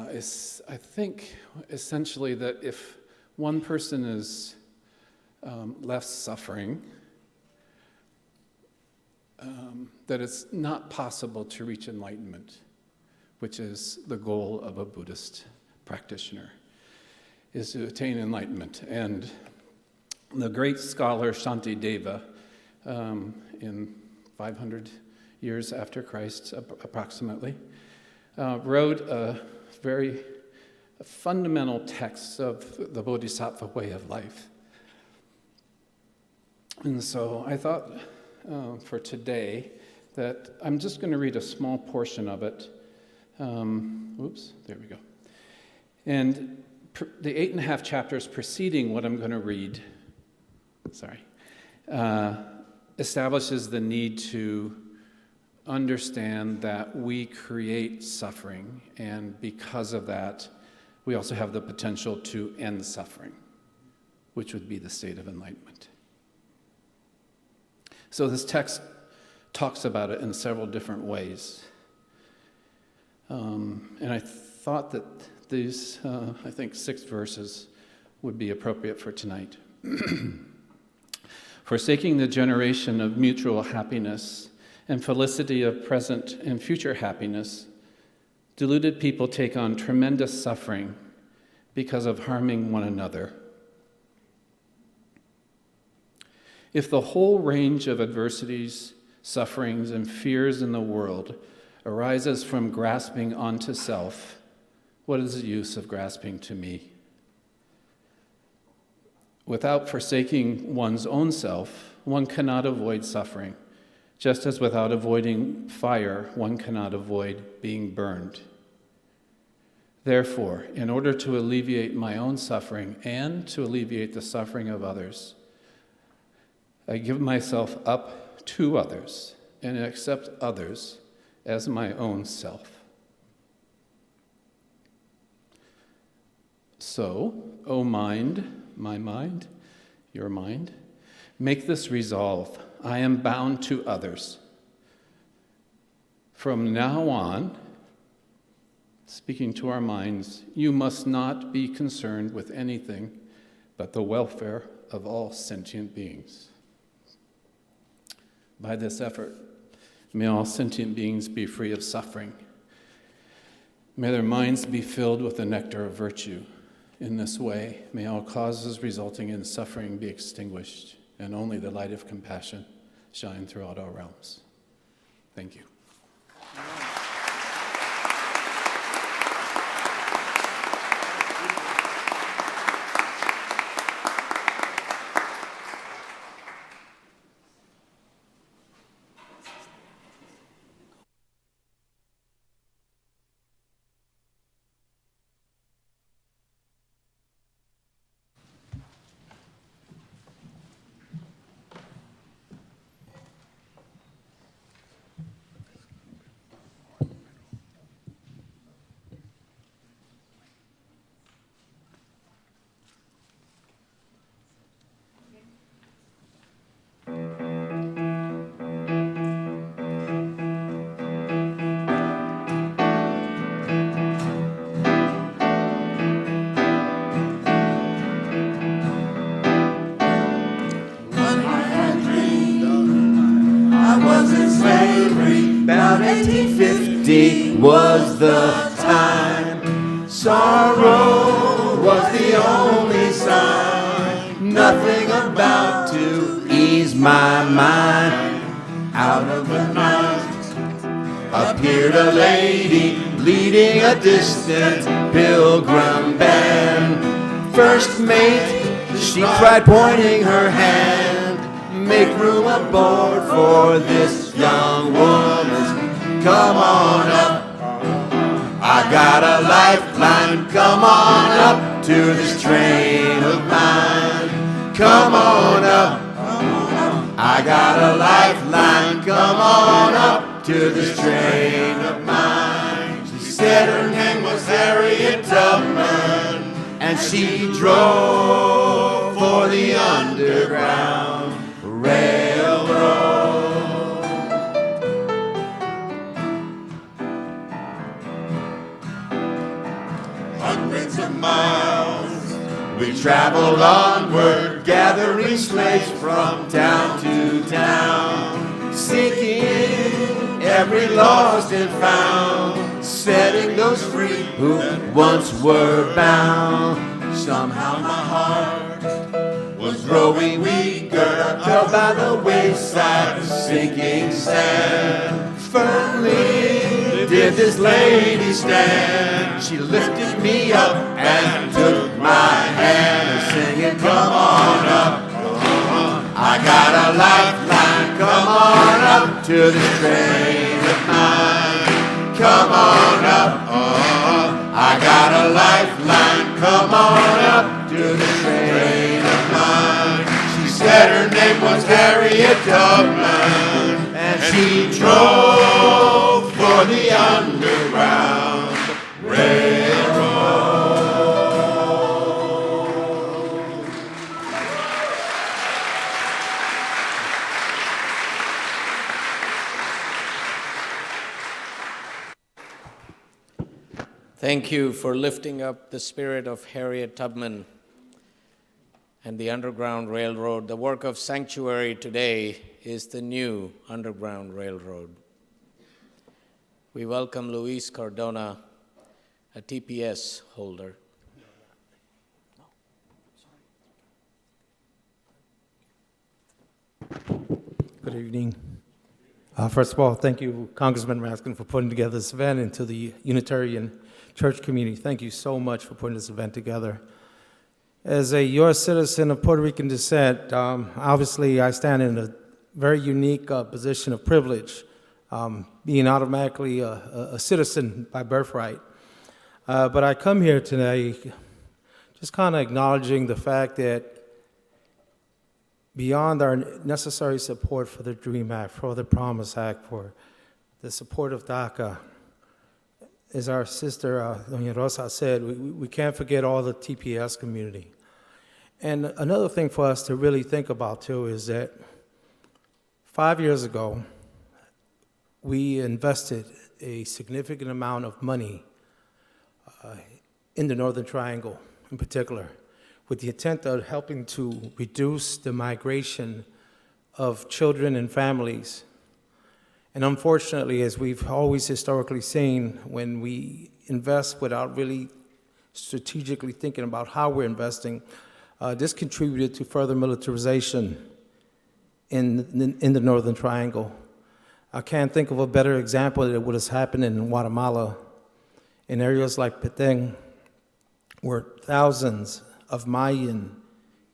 is, I think, essentially that if one person is left suffering, that it's not possible to reach enlightenment, which is the goal of a Buddhist practitioner, is to attain enlightenment. And the great scholar Shantideva, in 500 years after Christ, approximately, wrote a very fundamental text of the Bodhisattva way of life. And so I thought for today that I'm just going to read a small portion of it. Oops, there we go. And the 8.5 chapters preceding what I'm going to read, establishes the need to understand that we create suffering, and because of that, we also have the potential to end suffering, which would be the state of enlightenment. So this text talks about it in several different ways. And I thought that these, 6 verses would be appropriate for tonight. Forsaking the generation of mutual happiness and felicity of present and future happiness, deluded people take on tremendous suffering because of harming one another. If the whole range of adversities, sufferings, and fears in the world arises from grasping onto self, what is the use of grasping to me? Without forsaking one's own self, one cannot avoid suffering, just as without avoiding fire, one cannot avoid being burned. Therefore, in order to alleviate my own suffering and to alleviate the suffering of others, I give myself up to others and accept others as my own self. So, O mind, my mind, your mind, make this resolve. I am bound to others. From now on, speaking to our minds, you must not be concerned with anything but the welfare of all sentient beings. By this effort, may all sentient beings be free of suffering. May their minds be filled with the nectar of virtue. In this way, may all causes resulting in suffering be extinguished, and only the light of compassion shine throughout our realms. Thank you. About 1850 was the time. Sorrow was the only sign. Nothing about to ease my mind. Out of the night appeared a lady leading a distant pilgrim band. First mate, she cried, pointing her hand, make room aboard for this young woman. Come on up, I got a lifeline. Come on up to this train of mine. Come on up, I got a lifeline. Come on up to this train of mine. She said her name was Harriet Tubman, and she drove for the Underground Railroad. Hundreds of miles we traveled onward, gathering slaves from town to town, seeking every lost and found, setting those free who once were bound. Somehow my heart was growing weaker, fell by the wayside, sinking sand. Firmly did this lady stand. She lifted me up and took my hand, singing, come on up, I got a lifeline. Come on up to this train of mine. Come on up, I got a lifeline. Come on up to the train of mine. She said her name was Harriet Tubman, and she drove for the Underground Railroad. Thank you for lifting up the spirit of Harriet Tubman and the Underground Railroad. The work of Sanctuary today is the new Underground Railroad. We welcome Luis Cardona, a TPS holder. Good evening. First of all, thank you, Congressman Raskin, for putting together this event, and to the Unitarian Church community. Thank you so much for putting this event together. As a U.S. citizen of Puerto Rican descent, obviously I stand in a very unique position of privilege, being automatically a citizen by birthright. But I come here today just kind of acknowledging the fact that beyond our necessary support for the DREAM Act, for the Promise Act, for the support of DACA, as our sister Doña Rosa said, we can't forget all the TPS community. And another thing for us to really think about too is that 5 years ago, we invested a significant amount of money in the Northern Triangle in particular. with the intent of helping to reduce the migration of children and families. And unfortunately, as we've always historically seen, when we invest without really strategically thinking about how we're investing, this contributed to further militarization in the Northern Triangle. I can't think of a better example that what has happened in Guatemala, in areas like Petén, where thousands of Mayan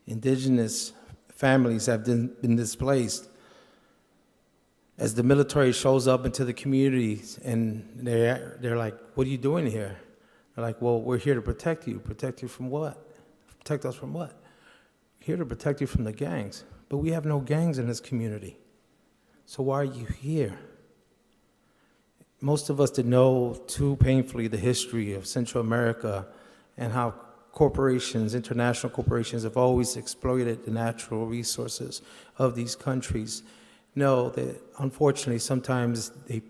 indigenous families have been displaced. As the military shows up into the communities and they're like, what are you doing here? They're like, well, we're here to protect you. Protect you from what? Protect us from what? Here to protect you from the gangs. But we have no gangs in this community. So why are you here? Most of us did know too painfully the history of Central America and how corporations, international corporations, have always exploited the natural resources of these countries. Know that unfortunately sometimes they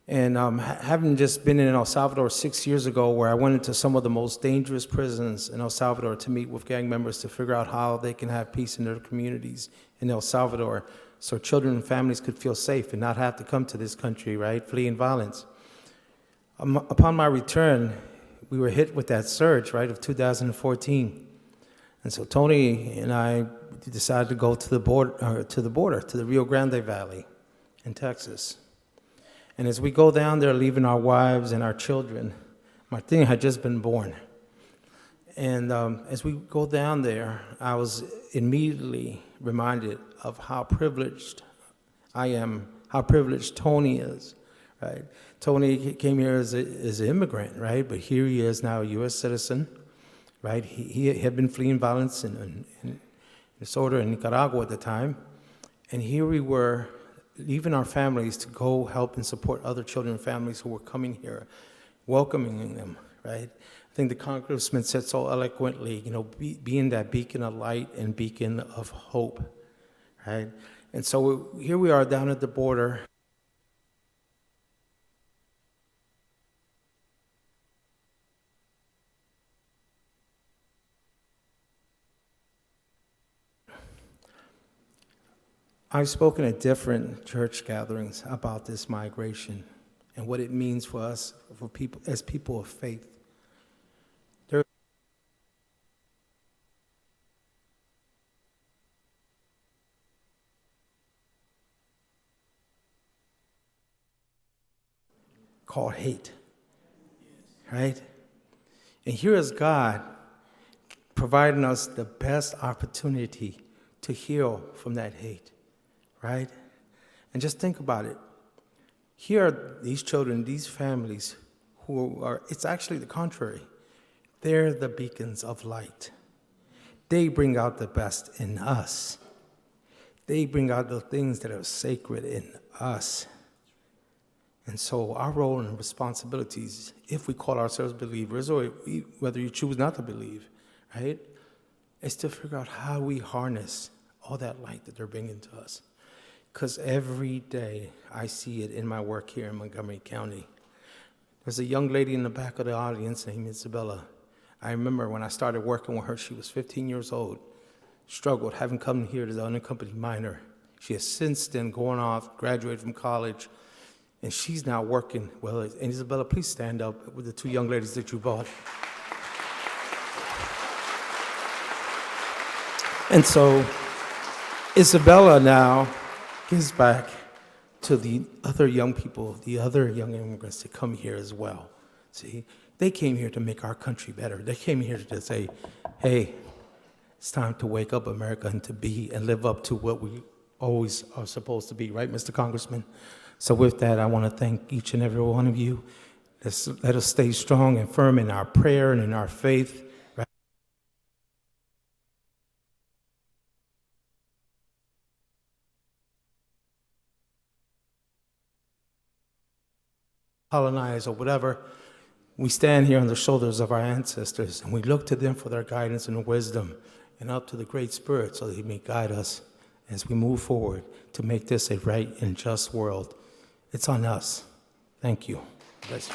And having just been in El Salvador 6 years ago, where I went into some of the most dangerous prisons in El Salvador to meet with gang members to figure out how they can have peace in their communities in El Salvador so children and families could feel safe and not have to come to this country, right, fleeing violence. Upon my return, we were hit with that surge, right, of 2014. And so Tony and I decided to go to the border, to the Rio Grande Valley in Texas. And as we go down there, leaving our wives and our children, Martin had just been born. And as we go down there, I was immediately reminded of how privileged I am, how privileged Tony is, right? Tony came here as an immigrant, right? But here he is now, a U.S. citizen, right? He had been fleeing violence and disorder in Nicaragua at the time. And here we were, leaving our families to go help and support other children and families who were coming here, welcoming them, right? I think the Congressman said so eloquently, you know, being that beacon of light and beacon of hope, right? And so here we are down at the border. I've spoken at different church gatherings about this migration and what it means for us, for people, as people of faith. Called hate, right? And here is God providing us the best opportunity to heal from that hate. Right? And just think about it. Here are these children, these families who are, it's actually the contrary. They're the beacons of light. They bring out the best in us. They bring out the things that are sacred in us. And so our role and responsibilities, if we call ourselves believers, or whether you choose not to believe, right, is to figure out how we harness all that light that they're bringing to us. Because every day I see it in my work here in Montgomery County. There's a young lady in the back of the audience named Isabella. I remember when I started working with her, she was 15 years old, struggled, having come here as an unaccompanied minor. She has since then gone off, graduated from college, and she's now working. Well, and Isabella, please stand up with the two young ladies that you brought. And so Isabella now gives back to the other young people, the other young immigrants that come here as well. See, they came here to make our country better. They came here to say, hey, it's time to wake up, America, and to be and live up to what we always are supposed to be, right, Mr. Congressman? So with that, I want to thank each and every one of you. Let us stay strong and firm in our prayer and in our faith. Colonize or whatever, we stand here on the shoulders of our ancestors and we look to them for their guidance and wisdom and up to the Great Spirit so that He may guide us as we move forward to make this a right and just world. It's on us. Thank you. Bless you.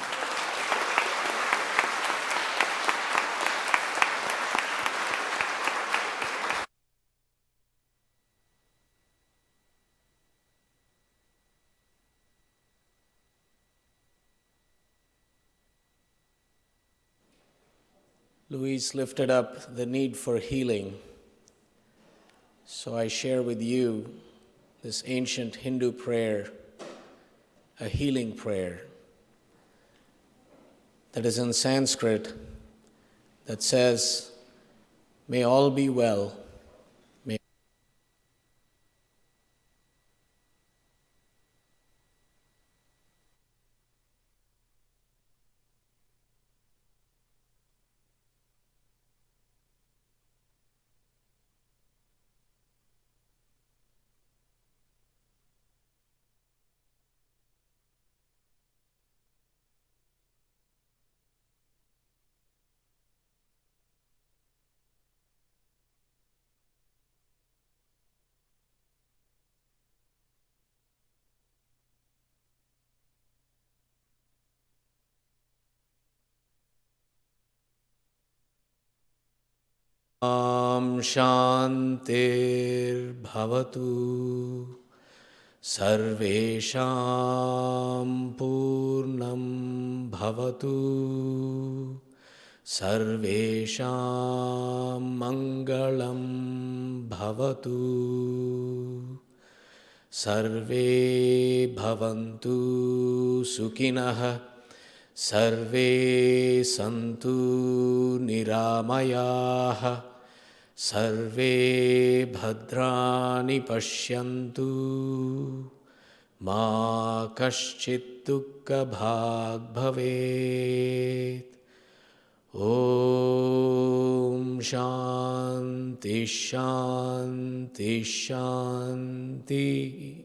Luis lifted up the need for healing. So I share with you this ancient Hindu prayer, a healing prayer that is in Sanskrit that says, "May all be well. May Shantir Bhavatu Sarvesham Purnam Bhavatu Sarvesham Mangalam Bhavatu Sarve Bhavantu Sukhinah Sarve Santu Niramayah Sarve Bhadrani Pashyantu Ma Kaschit Dukkha Bhag Bhavet Om Shanti Shanti Shanti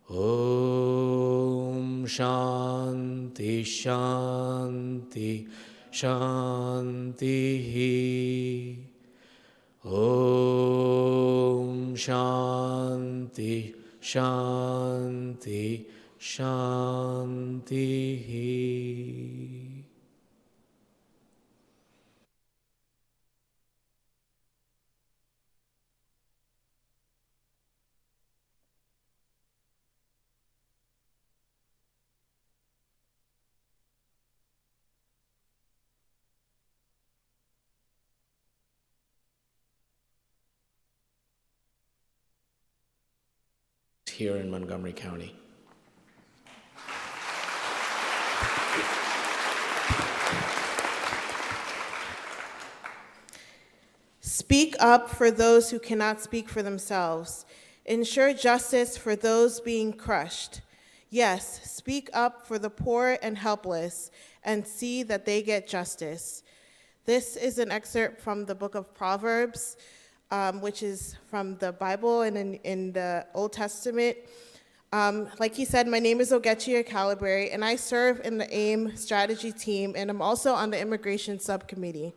Om Shanti Shanti Shanti Om Shanti Shanti Shanti. Here in Montgomery County. Speak up for those who cannot speak for themselves. Ensure justice for those being crushed. Yes, speak up for the poor and helpless and see that they get justice. This is an excerpt from the book of Proverbs, which is from the Bible and in the Old Testament. Like he said, my name is Ogechi Calaberry, and I serve in the AIM strategy team, and I'm also on the immigration subcommittee.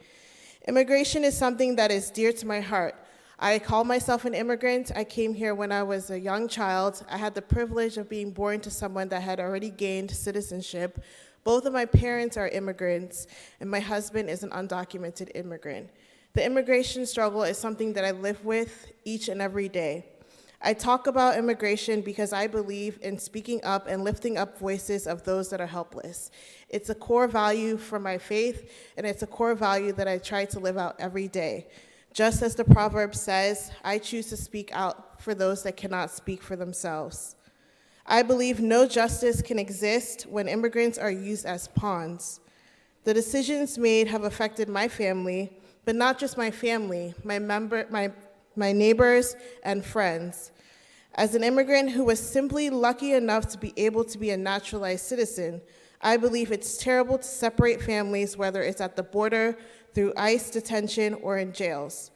Immigration is something that is dear to my heart. I call myself an immigrant. I came here when I was a young child. I had the privilege of being born to someone that had already gained citizenship. Both of my parents are immigrants, and my husband is an undocumented immigrant. The immigration struggle is something that I live with each and every day. I talk about immigration because I believe in speaking up and lifting up voices of those that are helpless. It's a core value for my faith, and it's a core value that I try to live out every day. Just as the proverb says, I choose to speak out for those that cannot speak for themselves. I believe no justice can exist when immigrants are used as pawns. The decisions made have affected my family, but not just my family, my neighbors and friends. As an immigrant who was simply lucky enough to be able to be a naturalized citizen, I believe it's terrible to separate families, whether it's at the border, through ICE detention, or in jails.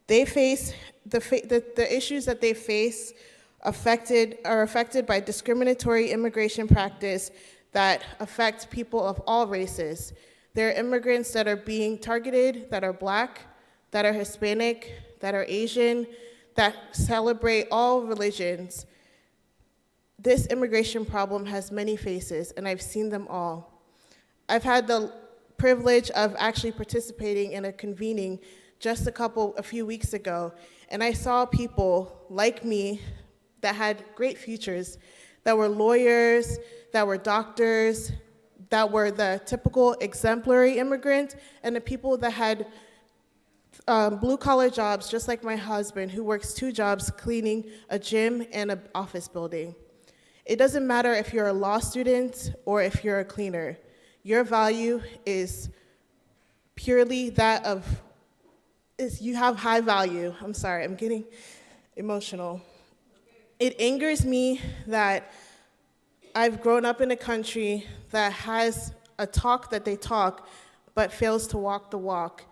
They face the issues that they face are affected by discriminatory immigration practice that affect people of all races. There are immigrants that are being targeted that are Black, that are Hispanic, that are Asian, that celebrate all religions. This immigration problem has many faces, and I've seen them all. I've had the privilege of actually participating in a convening just a few weeks ago, and I saw people like me that had great futures, that were lawyers, that were doctors, that were the typical exemplary immigrant, and the people that had blue-collar jobs, just like my husband, who works 2 jobs cleaning a gym and an office building. It doesn't matter if you're a law student or if you're a cleaner. Your value is purely that of, you have high value. I'm sorry, I'm getting emotional. It angers me that I've grown up in a country that has a talk that they talk, but fails to walk the walk.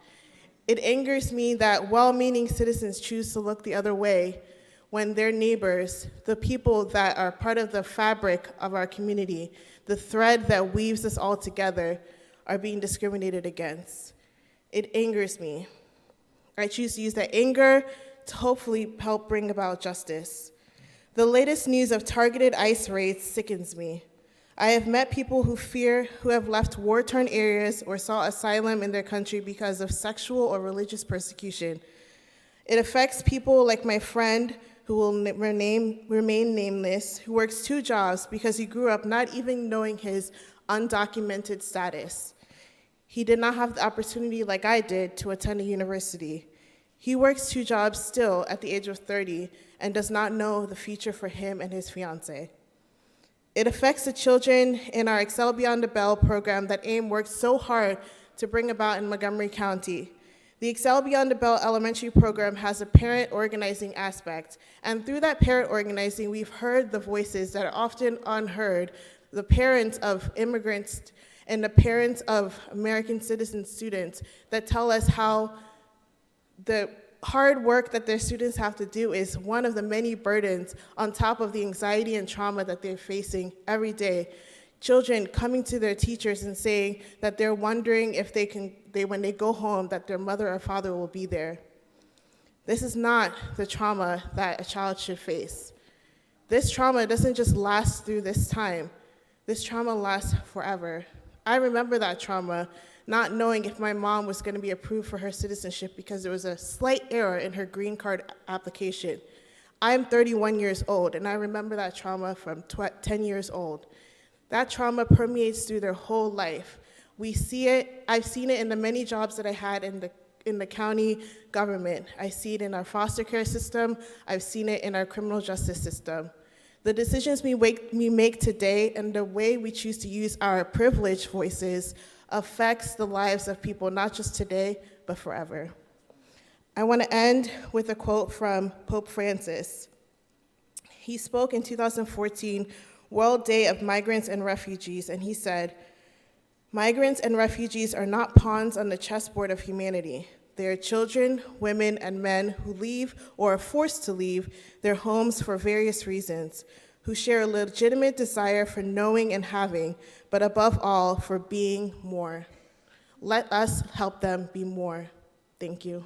It angers me that well-meaning citizens choose to look the other way when their neighbors, the people that are part of the fabric of our community, the thread that weaves us all together, are being discriminated against. It angers me. I choose to use that anger to hopefully help bring about justice. The latest news of targeted ICE raids sickens me. I have met people who have left war-torn areas or sought asylum in their country because of sexual or religious persecution. It affects people like my friend, who will remain nameless, who works 2 jobs because he grew up not even knowing his undocumented status. He did not have the opportunity like I did to attend a university. He works 2 jobs still at the age of 30 and does not know the future for him and his fiancée. It affects the children in our Excel Beyond the Bell program that AIM worked so hard to bring about in Montgomery County. The Excel Beyond the Bell elementary program has a parent organizing aspect, and through that parent organizing, we've heard the voices that are often unheard, the parents of immigrants and the parents of American citizen students that tell us how the hard work that their students have to do is one of the many burdens on top of the anxiety and trauma that they're facing every day. Children coming to their teachers and saying that they're wondering if when they go home, that their mother or father will be there. This is not the trauma that a child should face. This trauma doesn't just last through this time. This trauma lasts forever. I remember that trauma, not knowing if my mom was going to be approved for her citizenship because there was a slight error in her green card application. I'm 31 years old, and I remember that trauma from 10 years old. That trauma permeates through their whole life. We see it. I've seen it in the many jobs that I had in the county government. I see it in our foster care system. I've seen it in our criminal justice system. The decisions we make today and the way we choose to use our privileged voices affects the lives of people, not just today, but forever. I want to end with a quote from Pope Francis. He spoke in 2014, World Day of Migrants and Refugees, and he said, "Migrants and refugees are not pawns on the chessboard of humanity. They are children, women, and men who leave or are forced to leave their homes for various reasons, who share a legitimate desire for knowing and having, but above all, for being more. Let us help them be more." Thank you.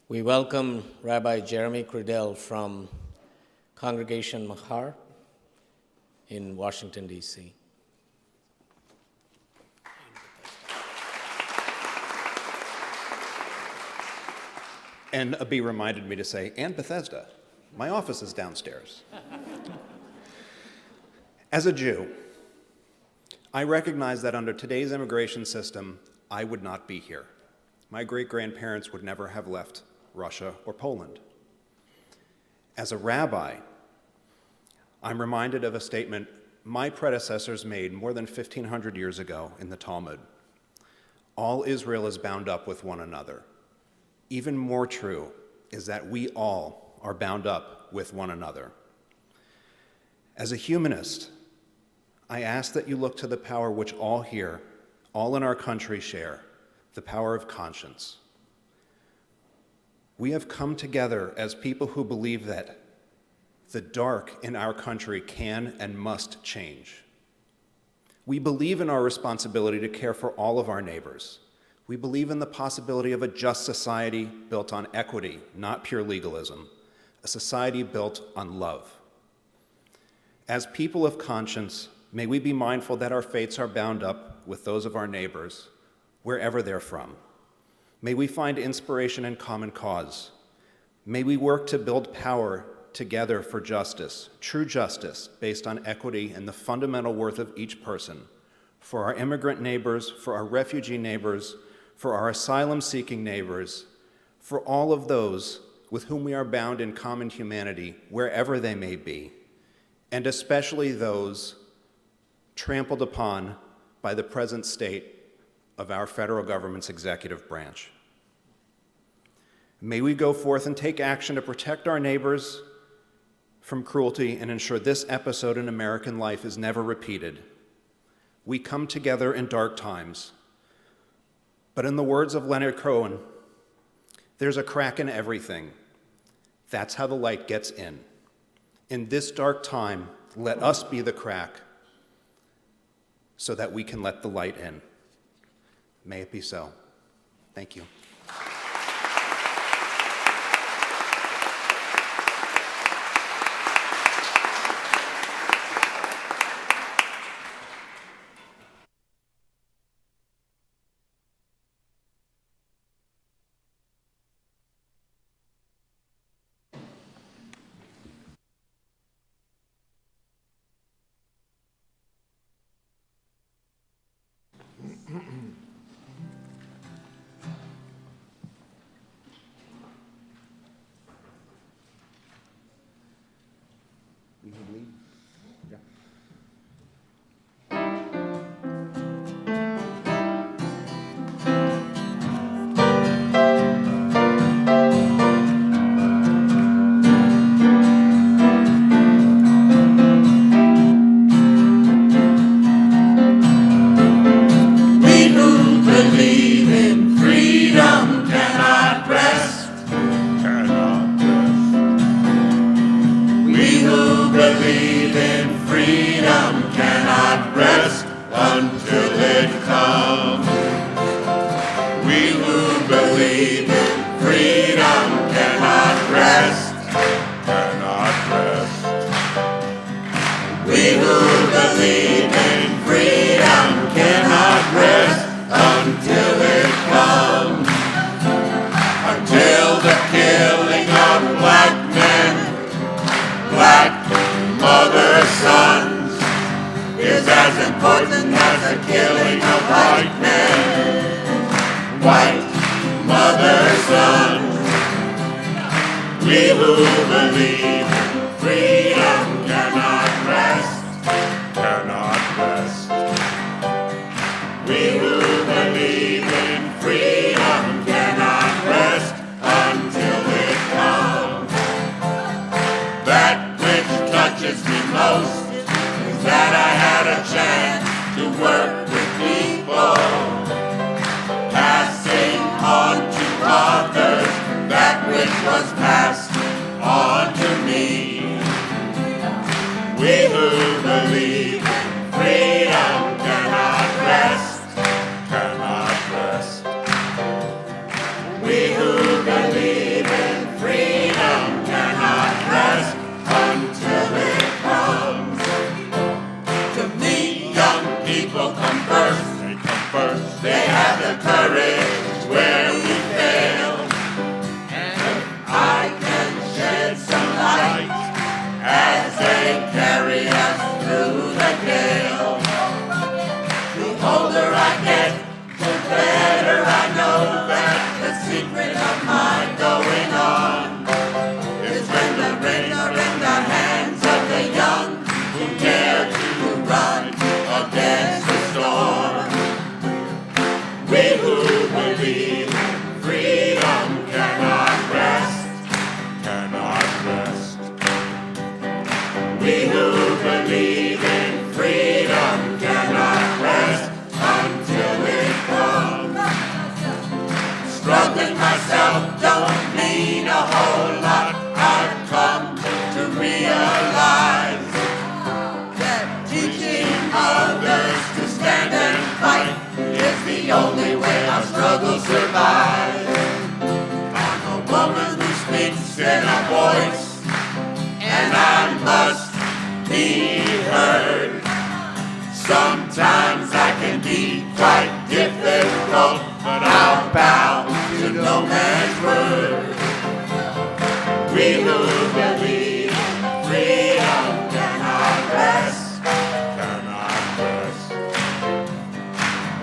We welcome Rabbi Jeremy Crudell from Congregation Mahar in Washington, D.C. And Abi reminded me to say, and Bethesda. My office is downstairs. As a Jew, I recognize that under today's immigration system, I would not be here. My great-grandparents would never have left Russia or Poland. As a rabbi, I'm reminded of a statement my predecessors made more than 1,500 years ago in the Talmud. All Israel is bound up with one another. Even more true is that we all are bound up with one another. As a humanist, I ask that you look to the power which all here, all in our country share, the power of conscience. We have come together as people who believe that the dark in our country can and must change. We believe in our responsibility to care for all of our neighbors. We believe in the possibility of a just society built on equity, not pure legalism, a society built on love. As people of conscience, may we be mindful that our fates are bound up with those of our neighbors, wherever they're from. May we find inspiration in common cause. May we work to build power together for justice, true justice based on equity and the fundamental worth of each person, for our immigrant neighbors, for our refugee neighbors, for our asylum-seeking neighbors, for all of those with whom we are bound in common humanity, wherever they may be, and especially those trampled upon by the present state of our federal government's executive branch. May we go forth and take action to protect our neighbors from cruelty and ensure this episode in American life is never repeated. We come together in dark times, but in the words of Leonard Cohen, there's a crack in everything. That's how the light gets in. In this dark time, let us be the crack so that we can let the light in. May it be so. Thank you. We who believe in freedom cannot rest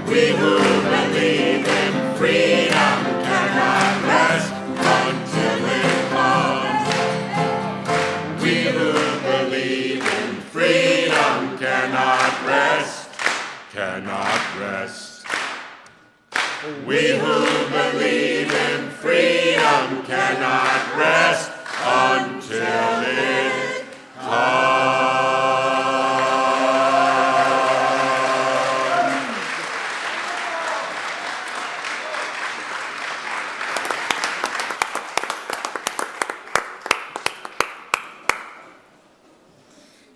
We who believe in freedom cannot rest until it comes. We who believe in freedom cannot rest, cannot rest. We who believe in freedom cannot rest until it comes.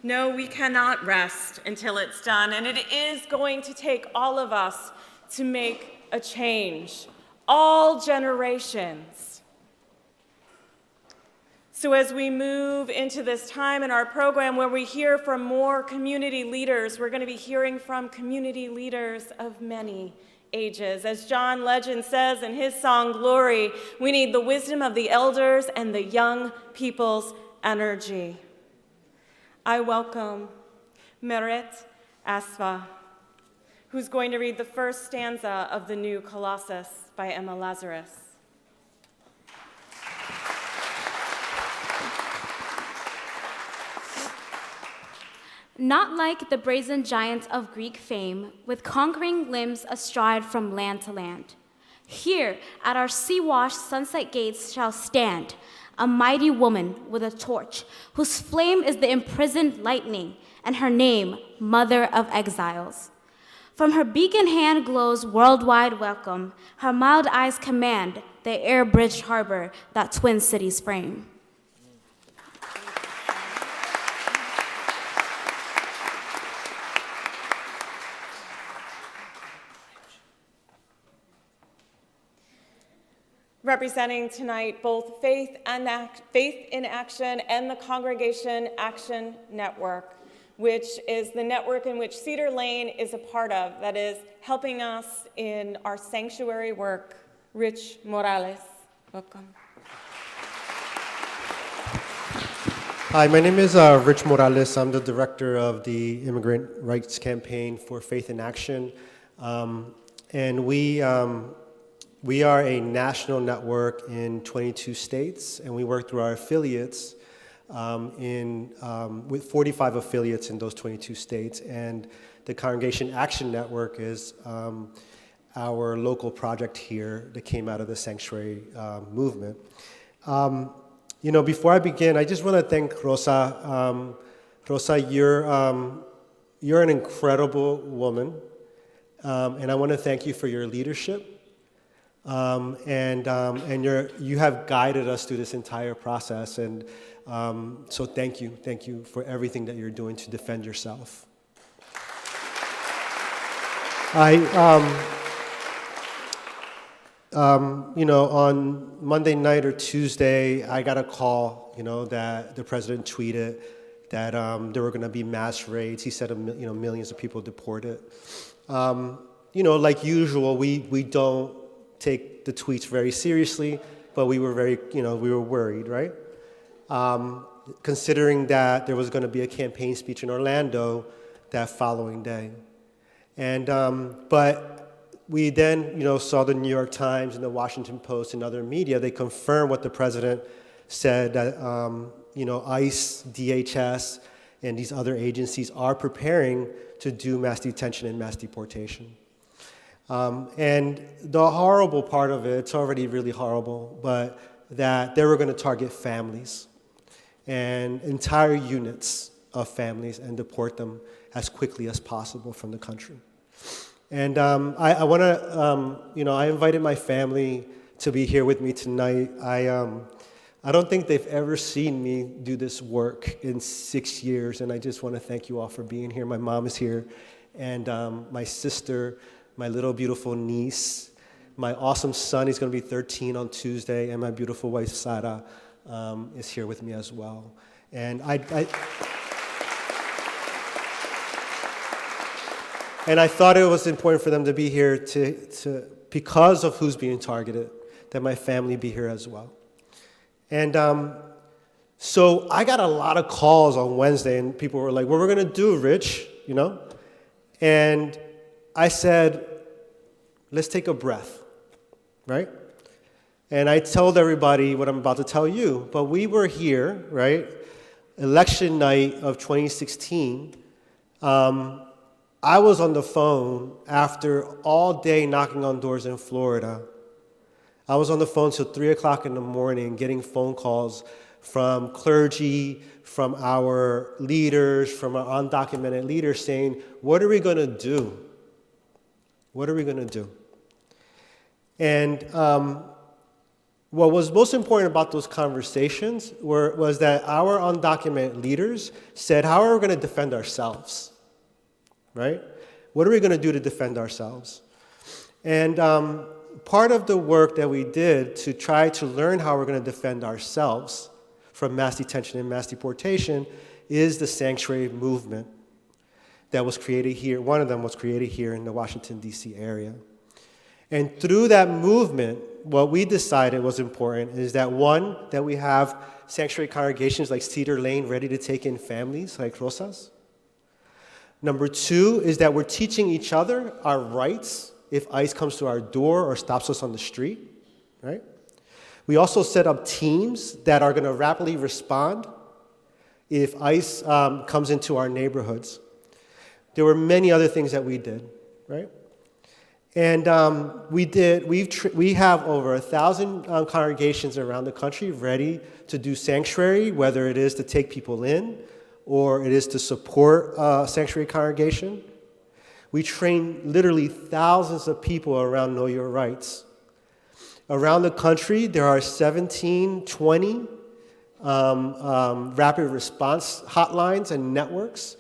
No, we cannot rest until it's done, and it is going to take all of us to make a change, all generations. So as we move into this time in our program where we hear from more community leaders, we're going to be hearing from community leaders of many ages. As John Legend says in his song, Glory, we need the wisdom of the elders and the young people's energy. I welcome Meret Asfa, who's going to read the first stanza of the new Colossus by Emma Lazarus. Not like the brazen giants of Greek fame, with conquering limbs astride from land to land. Here, at our sea-washed sunset gates shall stand a mighty woman with a torch, whose flame is the imprisoned lightning, and her name, Mother of Exiles. From her beacon hand glows worldwide welcome. Her mild eyes command the air-bridged harbor that twin cities frame. Representing tonight both Faith in Action and the Congregation Action Network, which is the network in which Cedar Lane is a part of, that is helping us in our sanctuary work. Rich Morales, welcome. Hi, my name is Rich Morales. I'm the director of the Immigrant Rights Campaign for Faith in Action. And we are a national network in 22 states, and we work through our affiliates with 45 affiliates in those 22 states. And the Congregation Action Network is our local project here that came out of the sanctuary movement. Before I begin, I just want to thank Rosa. Rosa, you're an incredible woman, and I want to thank you for your leadership. You have guided us through this entire process, and so thank you for everything that you're doing to defend yourself. On Monday night or Tuesday, I got a call, that the president tweeted that there were going to be mass raids. He said, millions of people deported. Like usual, we don't take the tweets very seriously, but we were we were worried, right? Considering that there was going to be a campaign speech in Orlando that following day. And, but we then, saw the New York Times and the Washington Post and other media. They confirmed what the president said, that, ICE, DHS, and these other agencies are preparing to do mass detention and mass deportation. And the horrible part of it, it's already really horrible, but that they were going to target families and entire units of families and deport them as quickly as possible from the country. And I want to, I invited my family to be here with me tonight. I don't think they've ever seen me do this work in 6 years, and I just want to thank you all for being here. My mom is here, and my sister, my little beautiful niece, my awesome son, he's going to be 13 on Tuesday, and my beautiful wife, Sara, is here with me as well. And I thought it was important for them to be here to because of who's being targeted, that my family be here as well. And so I got a lot of calls on Wednesday, and people were like, what we're going to do, Rich, And I said, let's take a breath, right? And I told everybody what I'm about to tell you, but we were here, right? Election night of 2016. I was on the phone after all day knocking on doors in Florida. I was on the phone till 3 o'clock in the morning getting phone calls from clergy, from our leaders, from our undocumented leaders saying, what are we going to do? What are we going to do? And what was most important about those conversations was that our undocumented leaders said, how are we going to defend ourselves? Right? What are we going to do to defend ourselves? And part of the work that we did to try to learn how we're going to defend ourselves from mass detention and mass deportation is the sanctuary movement that was created here. One of them was created here in the Washington, D.C. area. And through that movement, what we decided was important is that, one, that we have sanctuary congregations like Cedar Lane ready to take in families like Rosas. Number two is that we're teaching each other our rights if ICE comes to our door or stops us on the street, right? We also set up teams that are going to rapidly respond if ICE comes into our neighborhoods. There were many other things that we did, right? And we have over 1,000 congregations around the country ready to do sanctuary, whether it is to take people in or it is to support a sanctuary congregation. We train literally thousands of people around Know Your Rights. Around the country, there are 20 rapid response hotlines and networks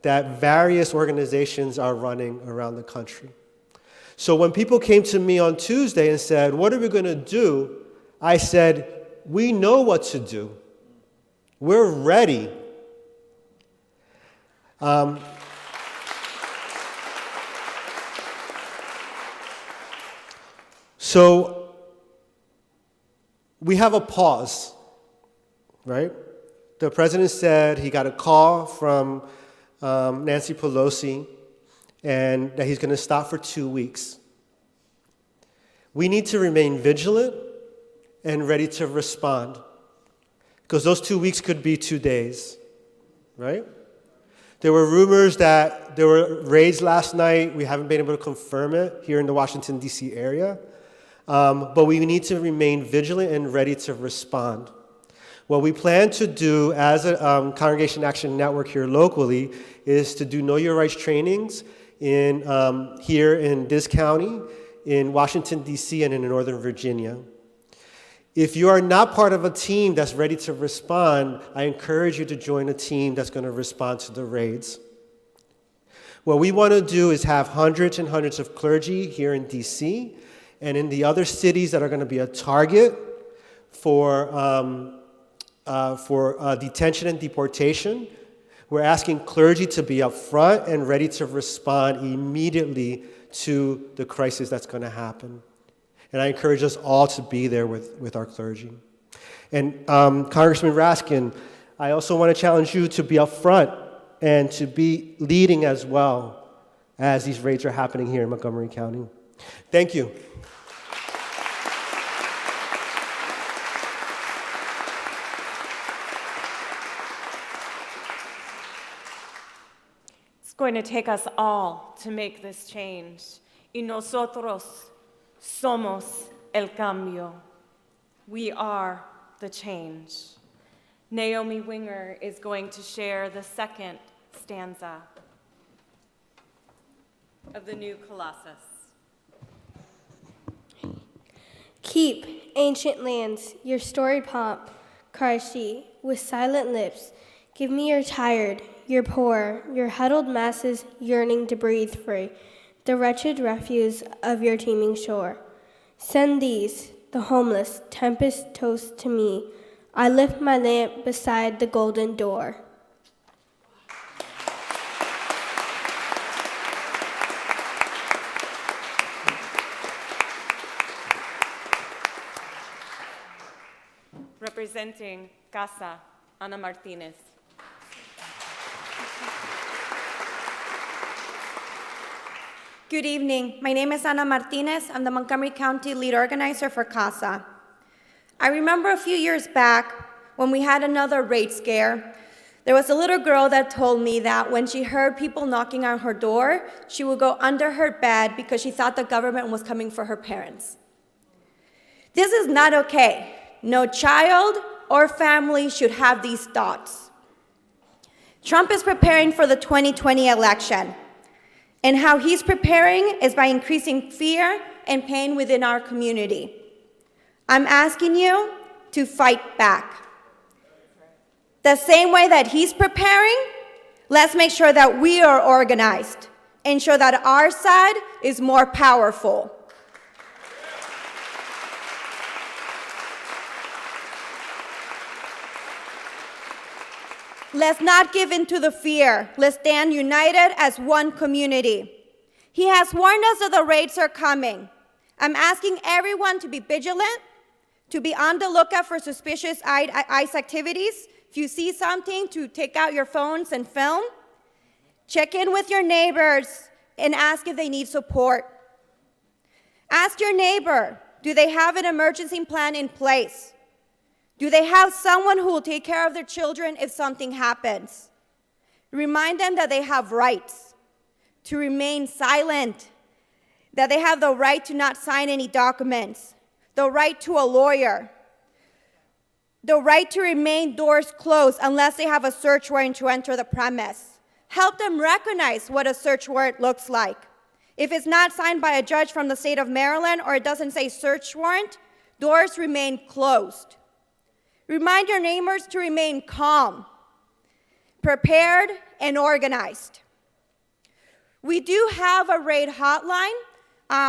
that various organizations are running around the country. So when people came to me on Tuesday and said, what are we going to do? I said, we know what to do. We're ready. So we have a pause, right? The president said he got a call from Nancy Pelosi and that he's going to stop for 2 weeks. We need to remain vigilant and ready to respond, because those 2 weeks could be 2 days, right? There were rumors that there were raids last night. We haven't been able to confirm it here in the Washington, D.C. area. But we need to remain vigilant and ready to respond. What we plan to do as a Congregation Action Network here locally is to do Know Your Rights trainings here in this county, in Washington, D.C., and in Northern Virginia. If you are not part of a team that's ready to respond, I encourage you to join a team that's going to respond to the raids. What we want to do is have hundreds and hundreds of clergy here in D.C. and in the other cities that are going to be a target for detention and deportation. We're asking clergy to be up front and ready to respond immediately to the crisis that's going to happen. And I encourage us all to be there with our clergy. And Congressman Raskin, I also want to challenge you to be up front and to be leading as well as these raids are happening here in Montgomery County. Thank you. It's going to take us all to make this change. Y nosotros somos el cambio. We are the change. Naomi Winger is going to share the second stanza of the new Colossus. Keep, ancient lands, your storied pomp, cries she, with silent lips. Give me your tired, your poor, your huddled masses yearning to breathe free, the wretched refuse of your teeming shore. Send these, the homeless, tempest toast to me. I lift my lamp beside the golden door. Representing Casa, Ana Martinez. Good evening. My name is Ana Martinez. I'm the Montgomery County lead organizer for CASA. I remember a few years back when we had another rape scare. There was a little girl that told me that when she heard people knocking on her door, she would go under her bed because she thought the government was coming for her parents. This is not okay. No child or family should have these thoughts. Trump is preparing for the 2020 election. And how he's preparing is by increasing fear and pain within our community. I'm asking you to fight back. The same way that he's preparing, let's make sure that we are organized, ensure that our side is more powerful. Let's not give in to the fear. Let's stand united as one community. He has warned us that the raids are coming. I'm asking everyone to be vigilant, to be on the lookout for suspicious ICE activities. If you see something, to take out your phones and film. Check in with your neighbors and ask if they need support. Ask your neighbor, do they have an emergency plan in place? Do they have someone who will take care of their children if something happens? Remind them that they have rights, to remain silent, that they have the right to not sign any documents, the right to a lawyer, the right to remain doors closed unless they have a search warrant to enter the premise. Help them recognize what a search warrant looks like. If it's not signed by a judge from the state of Maryland or it doesn't say search warrant, doors remain closed. Remind your neighbors to remain calm, prepared, and organized. We do have a raid hotline,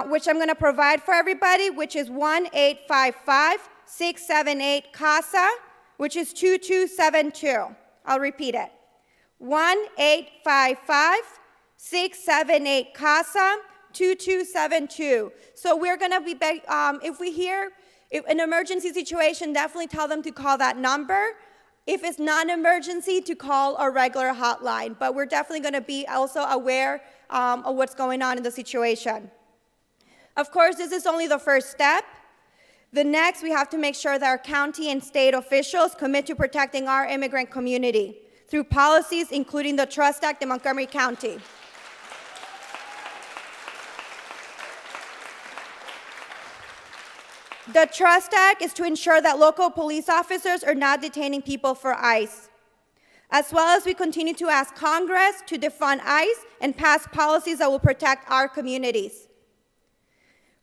which I'm going to provide for everybody, which is 1-855-678-CASA, which is 2272. I'll repeat it. 1-855-678-CASA, 2272. So we're going to be, if we hear an emergency situation, definitely tell them to call that number. If it's non-emergency, to call a regular hotline. But we're definitely going to be also aware of what's going on in the situation. Of course, this is only the first step. The next, we have to make sure that our county and state officials commit to protecting our immigrant community through policies including the Trust Act in Montgomery County. The Trust Act is to ensure that local police officers are not detaining people for ICE, as well as we continue to ask Congress to defund ICE and pass policies that will protect our communities.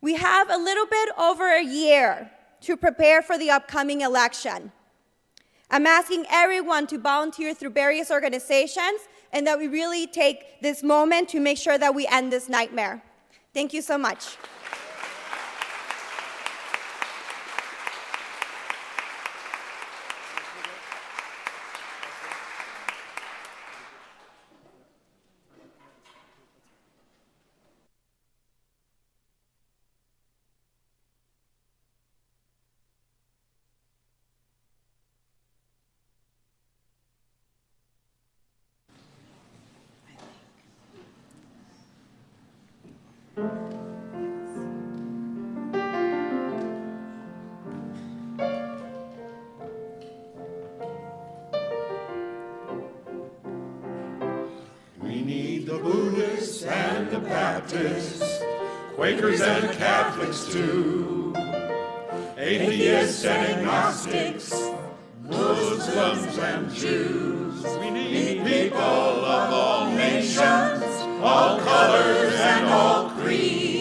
We have a little bit over a year to prepare for the upcoming election. I'm asking everyone to volunteer through various organizations and that we really take this moment to make sure that we end this nightmare. Thank you so much. We need the Buddhists and the Baptists, Quakers and Catholics too, atheists and agnostics, Muslims and Jews. We need people of all nations, all colors and all creeds.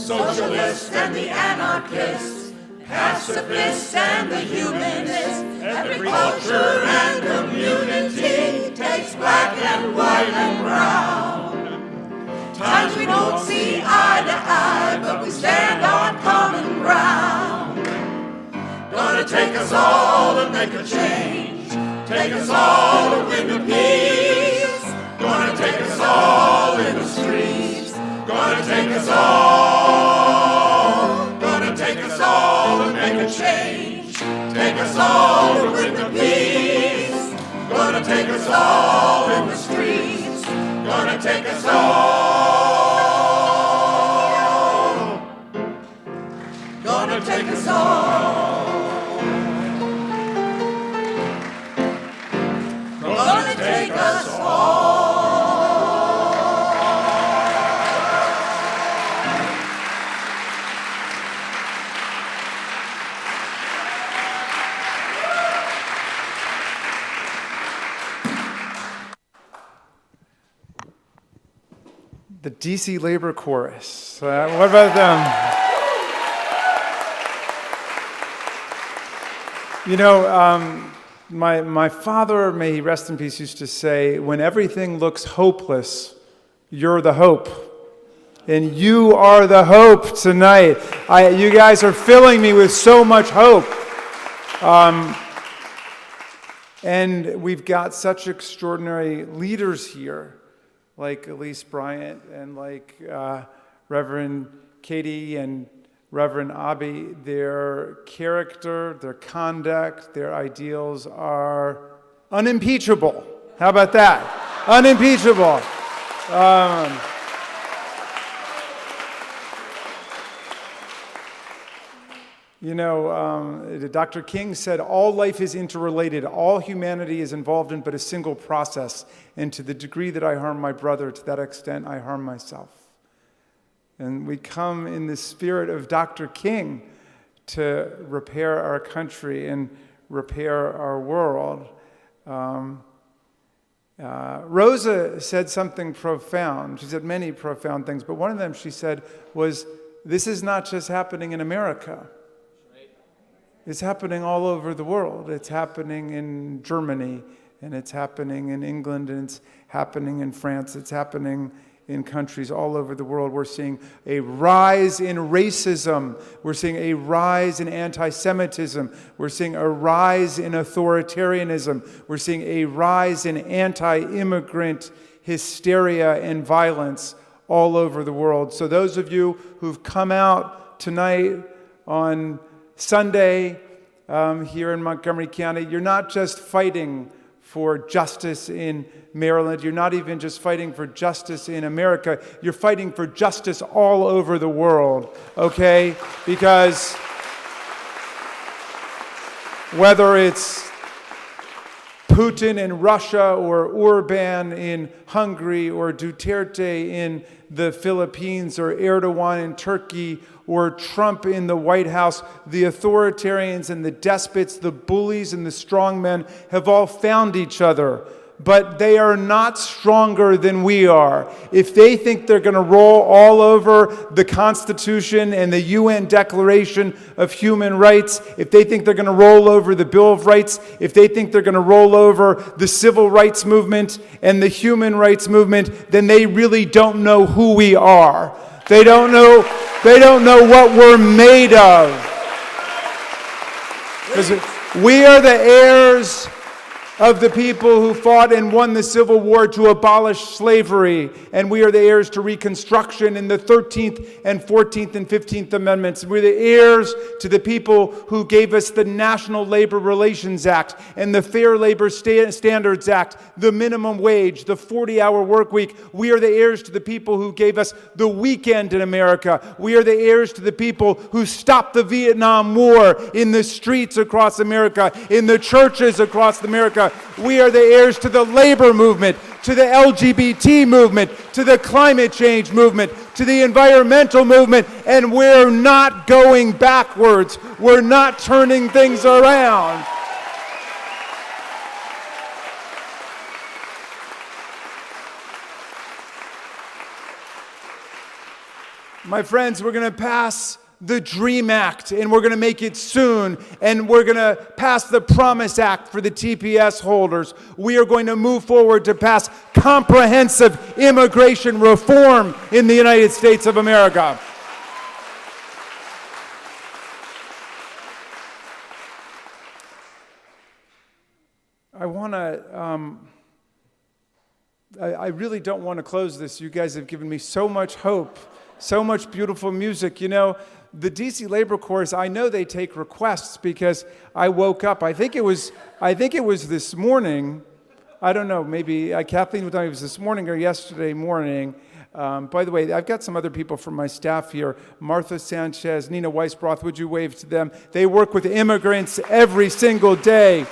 socialists and the anarchists, pacifists and the humanists. Every culture and community takes black and white and brown. Times we don't see eye to eye, but we stand on common ground. Gonna take us all to make a change, take us all to win the peace. Gonna take us all in the streets, gonna take us all, gonna take us all to make a change, take us all to win the peace. Gonna take us all in the streets, gonna take us all, gonna take us all, gonna take us all. The DC Labor Chorus. What about them? You know, my father, may he rest in peace, used to say, when everything looks hopeless, you're the hope. And you are the hope tonight. You guys are filling me with so much hope. And we've got such extraordinary leaders here, like Elise Bryant and like Reverend Katie and Reverend Abby. Their character, their conduct, their ideals are unimpeachable. How about that? Unimpeachable. You know, Dr. King said, all life is interrelated. All humanity is involved in but a single process. And to the degree that I harm my brother, to that extent I harm myself. And we come in the spirit of Dr. King to repair our country and repair our world. Rosa said something profound. She said many profound things, but one of them she said was, this is not just happening in America. It's happening all over the world. It's happening in Germany, and it's happening in England, and it's happening in France. It's happening in countries all over the world. We're seeing a rise in racism. We're seeing a rise in anti-Semitism. We're seeing a rise in authoritarianism. We're seeing a rise in anti-immigrant hysteria and violence all over the world. So those of you who've come out tonight on Sunday here in Montgomery County, you're not just fighting for justice in Maryland. You're not even just fighting for justice in America. You're fighting for justice all over the world, okay? Because whether it's Putin in Russia or Orban in Hungary or Duterte in the Philippines or Erdogan in Turkey or Trump in the White House, the authoritarians and the despots, the bullies and the strongmen have all found each other. But they are not stronger than we are. If they think they're going to roll all over the Constitution and the UN Declaration of Human Rights, if they think they're going to roll over the Bill of Rights, if they think they're going to roll over the Civil Rights Movement and the Human Rights Movement, then they really don't know who we are. They don't know what we're made of. Because we are the heirs of the people who fought and won the Civil War to abolish slavery. And we are the heirs to Reconstruction in the 13th and 14th and 15th Amendments. We're the heirs to the people who gave us the National Labor Relations Act and the Fair Labor Standards Act, the minimum wage, the 40-hour work week. We are the heirs to the people who gave us the weekend in America. We are the heirs to the people who stopped the Vietnam War in the streets across America, in the churches across America. We are the heirs to the labor movement, to the LGBT movement, to the climate change movement, to the environmental movement, and we're not going backwards. We're not turning things around. My friends, we're going to pass the DREAM Act, and we're going to make it soon, and we're going to pass the Promise Act for the TPS holders. We are going to move forward to pass comprehensive immigration reform in the United States of America. I really don't want to close this. You guys have given me so much hope, so much beautiful music. You know, the DC Labor Corps, I know they take requests because I woke up. I think it was this morning. I don't know. Maybe Kathleen would tell me it was this morning or yesterday morning. By the way, I've got some other people from my staff here. Martha Sanchez, Nina Weisbroth, would you wave to them? They work with immigrants every single day.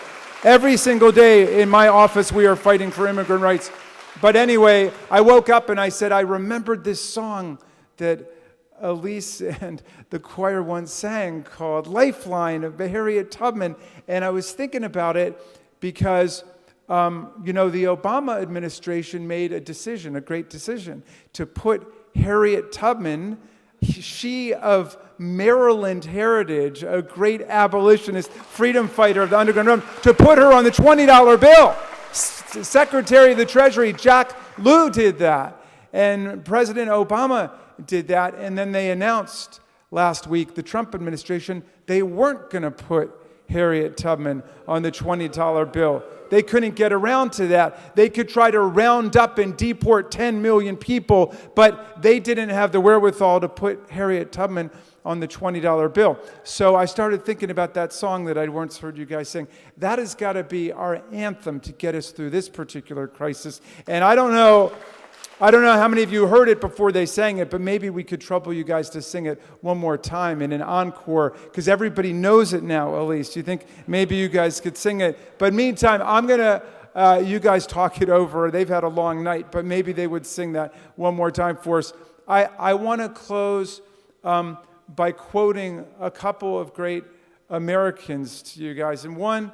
Every single day in my office, we are fighting for immigrant rights. But anyway, I woke up and I said, I remembered this song that Elise and the choir once sang called Lifeline of Harriet Tubman. And I was thinking about it because, the Obama administration made a decision, a great decision, to put Harriet Tubman, she of Maryland heritage, a great abolitionist, freedom fighter of the Underground Railroad, to put her on the $20 bill. Secretary of the Treasury, Jack Lew, did that. And President Obama did that. And then they announced last week, the Trump administration, they weren't going to put Harriet Tubman on the $20 bill. They couldn't get around to that. They could try to round up and deport 10 million people, but they didn't have the wherewithal to put Harriet Tubman on the $20 bill. So I started thinking about that song that I once heard you guys sing. That has got to be our anthem to get us through this particular crisis. And I don't know how many of you heard it before they sang it, but maybe we could trouble you guys to sing it one more time in an encore, because everybody knows it now, Elise. You think maybe you guys could sing it? But meantime, I'm going to, you guys talk it over. They've had a long night, but maybe they would sing that one more time for us. I want to close by quoting a couple of great Americans to you guys. And one,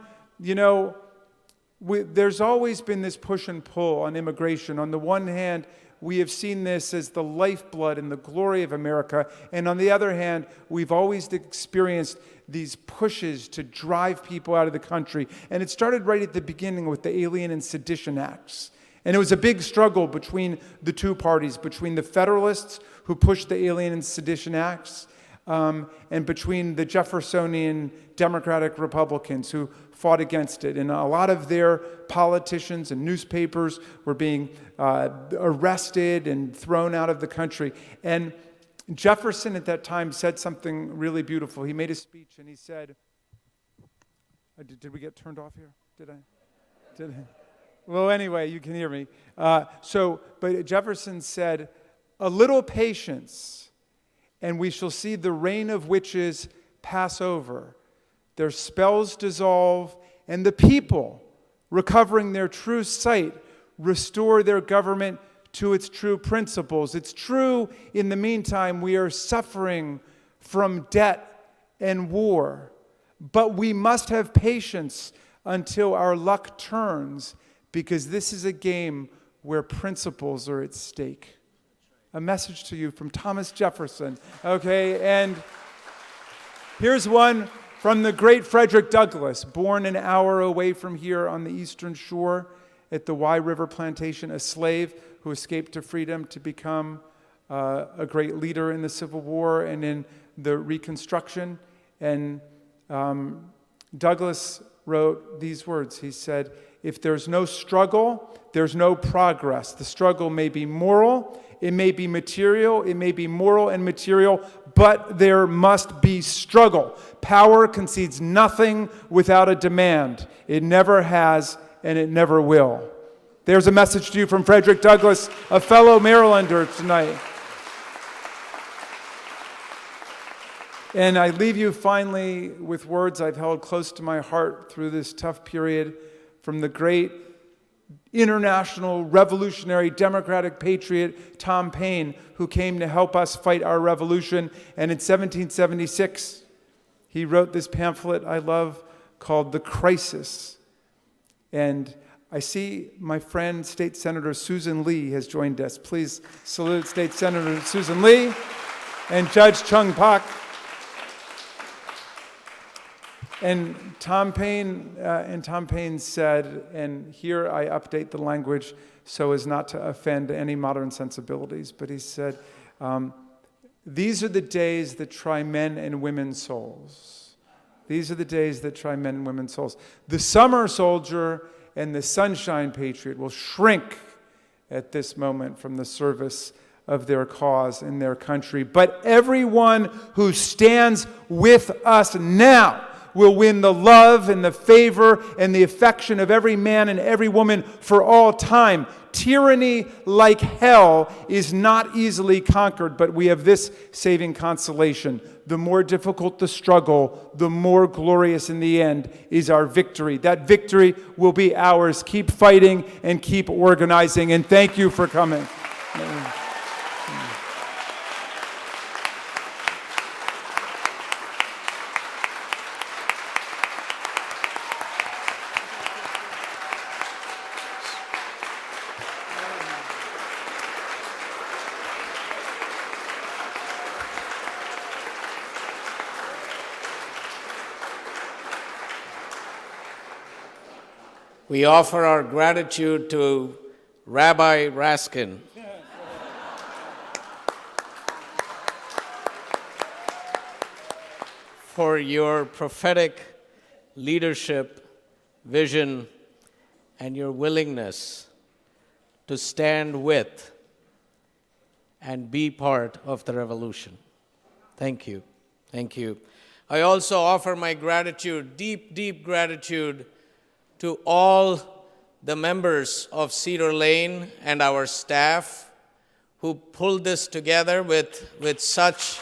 there's always been this push and pull on immigration. On the one hand, we have seen this as the lifeblood and the glory of America. And on the other hand, we've always experienced these pushes to drive people out of the country. And it started right at the beginning with the Alien and Sedition Acts. And it was a big struggle between the two parties, between the Federalists who pushed the Alien and Sedition Acts, and between the Jeffersonian Democratic Republicans who fought against it. And a lot of their politicians and newspapers were being arrested and thrown out of the country. And Jefferson at that time said something really beautiful. He made a speech and he said, did we get turned off here? Did I? Well, anyway, you can hear me. But Jefferson said, a little patience, and we shall see the reign of witches pass over, their spells dissolve, and the people, recovering their true sight, restore their government to its true principles. It's true, in the meantime, we are suffering from debt and war, but we must have patience until our luck turns, because this is a game where principles are at stake. A message to you from Thomas Jefferson, okay? And here's one from the great Frederick Douglass, born an hour away from here on the eastern shore at the Wye River Plantation, a slave who escaped to freedom to become a great leader in the Civil War and in the Reconstruction. And Douglass wrote these words. He said, if there's no struggle, there's no progress. The struggle may be moral, it may be material, it may be moral and material, but there must be struggle. Power concedes nothing without a demand. It never has, and it never will. There's a message to you from Frederick Douglass, a fellow Marylander tonight. And I leave you finally with words I've held close to my heart through this tough period from the great international revolutionary democratic patriot Tom Paine, who came to help us fight our revolution. And in 1776, he wrote this pamphlet I love called The Crisis. And I see my friend, State Senator Susan Lee, has joined us. Please salute State Senator Susan Lee. and Judge Chung Pak. And Tom Paine said, and here I update the language so as not to offend any modern sensibilities, but he said, these are the days that try men and women's souls. These are the days that try men and women's souls. The summer soldier and the sunshine patriot will shrink at this moment from the service of their cause in their country. But everyone who stands with us now will win the love and the favor and the affection of every man and every woman for all time. Tyranny, like hell, is not easily conquered, but we have this saving consolation. The more difficult the struggle, the more glorious in the end is our victory. That victory will be ours. Keep fighting and keep organizing, and thank you for coming. We offer our gratitude to Rabbi Raskin. For your prophetic leadership, vision, and your willingness to stand with and be part of the revolution. Thank you. Thank you. I also offer my gratitude, deep, deep gratitude, to all the members of Cedar Lane and our staff who pulled this together with such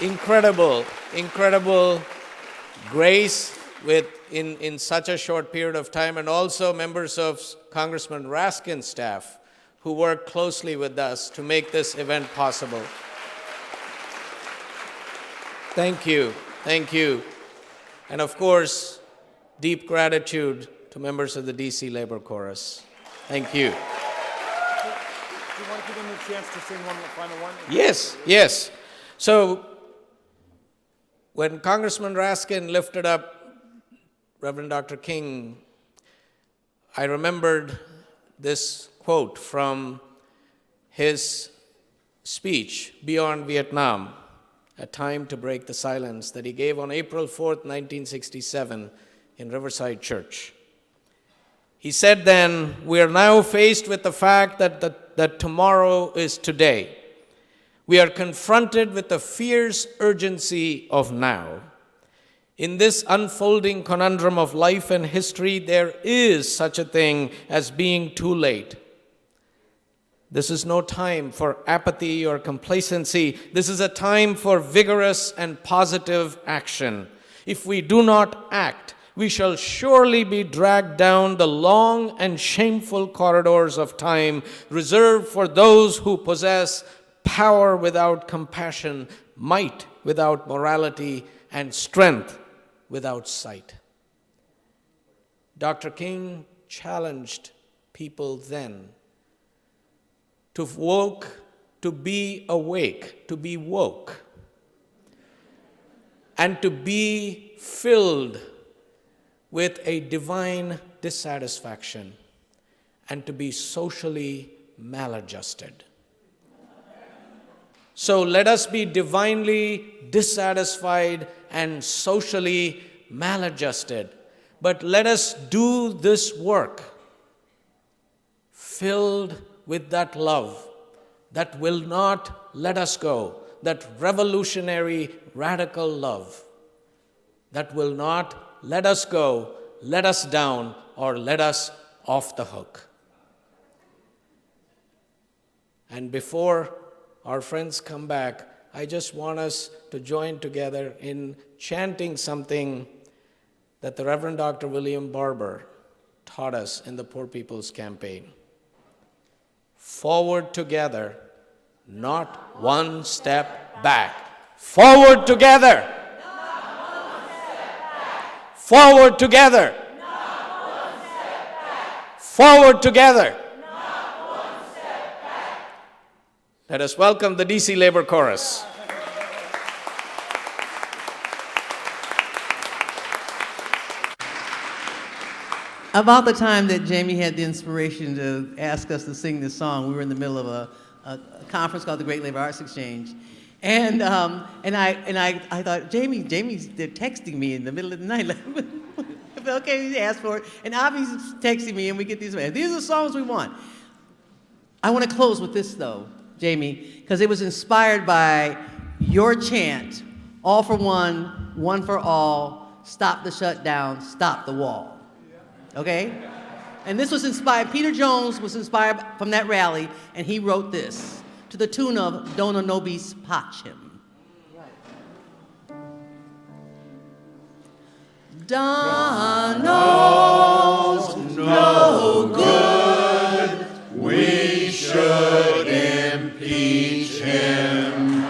incredible grace in such a short period of time, and also members of Congressman Raskin's staff who worked closely with us to make this event possible. Thank you. Thank you. And of course, deep gratitude to members of the DC Labor Chorus. Thank you. Do you want to give them a chance to sing one final one? Yes, yes. So when Congressman Raskin lifted up Reverend Dr. King, I remembered this quote from his speech, Beyond Vietnam, A Time to Break the Silence, that he gave on April 4th, 1967 in Riverside Church. He said then, "We are now faced with the fact that tomorrow is today. We are confronted with the fierce urgency of now. In this unfolding conundrum of life and history, there is such a thing as being too late. This is no time for apathy or complacency. This is a time for vigorous and positive action. If we do not act, we shall surely be dragged down the long and shameful corridors of time reserved for those who possess power without compassion, might without morality, and strength without sight." Dr. King challenged people then to be awake, to be woke, and to be filled with a divine dissatisfaction, and to be socially maladjusted. So let us be divinely dissatisfied and socially maladjusted, but let us do this work filled with that love that will not let us go, that revolutionary, radical love that will not let us go, let us down, or let us off the hook. And before our friends come back, I just want us to join together in chanting something that the Reverend Dr. William Barber taught us in the Poor People's Campaign. Forward together, not one step back. Forward together. Forward together. Forward together. Let us welcome the DC Labor Chorus. About the time that Jamie had the inspiration to ask us to sing this song, we were in the middle of a conference called the Great Labor Arts Exchange. And I thought, Jamie's they're texting me in the middle of the night. Okay, he asked for it. And Avi's texting me, and we get these. These are the songs we want. I want to close with this, though, Jamie, because it was inspired by your chant, all for one for all, stop the shutdown, stop the wall. Okay? And this was inspired, Peter Jones was inspired from that rally, and he wrote this to the tune of Dona Nobis Pacem. Donald's no good, we should impeach him.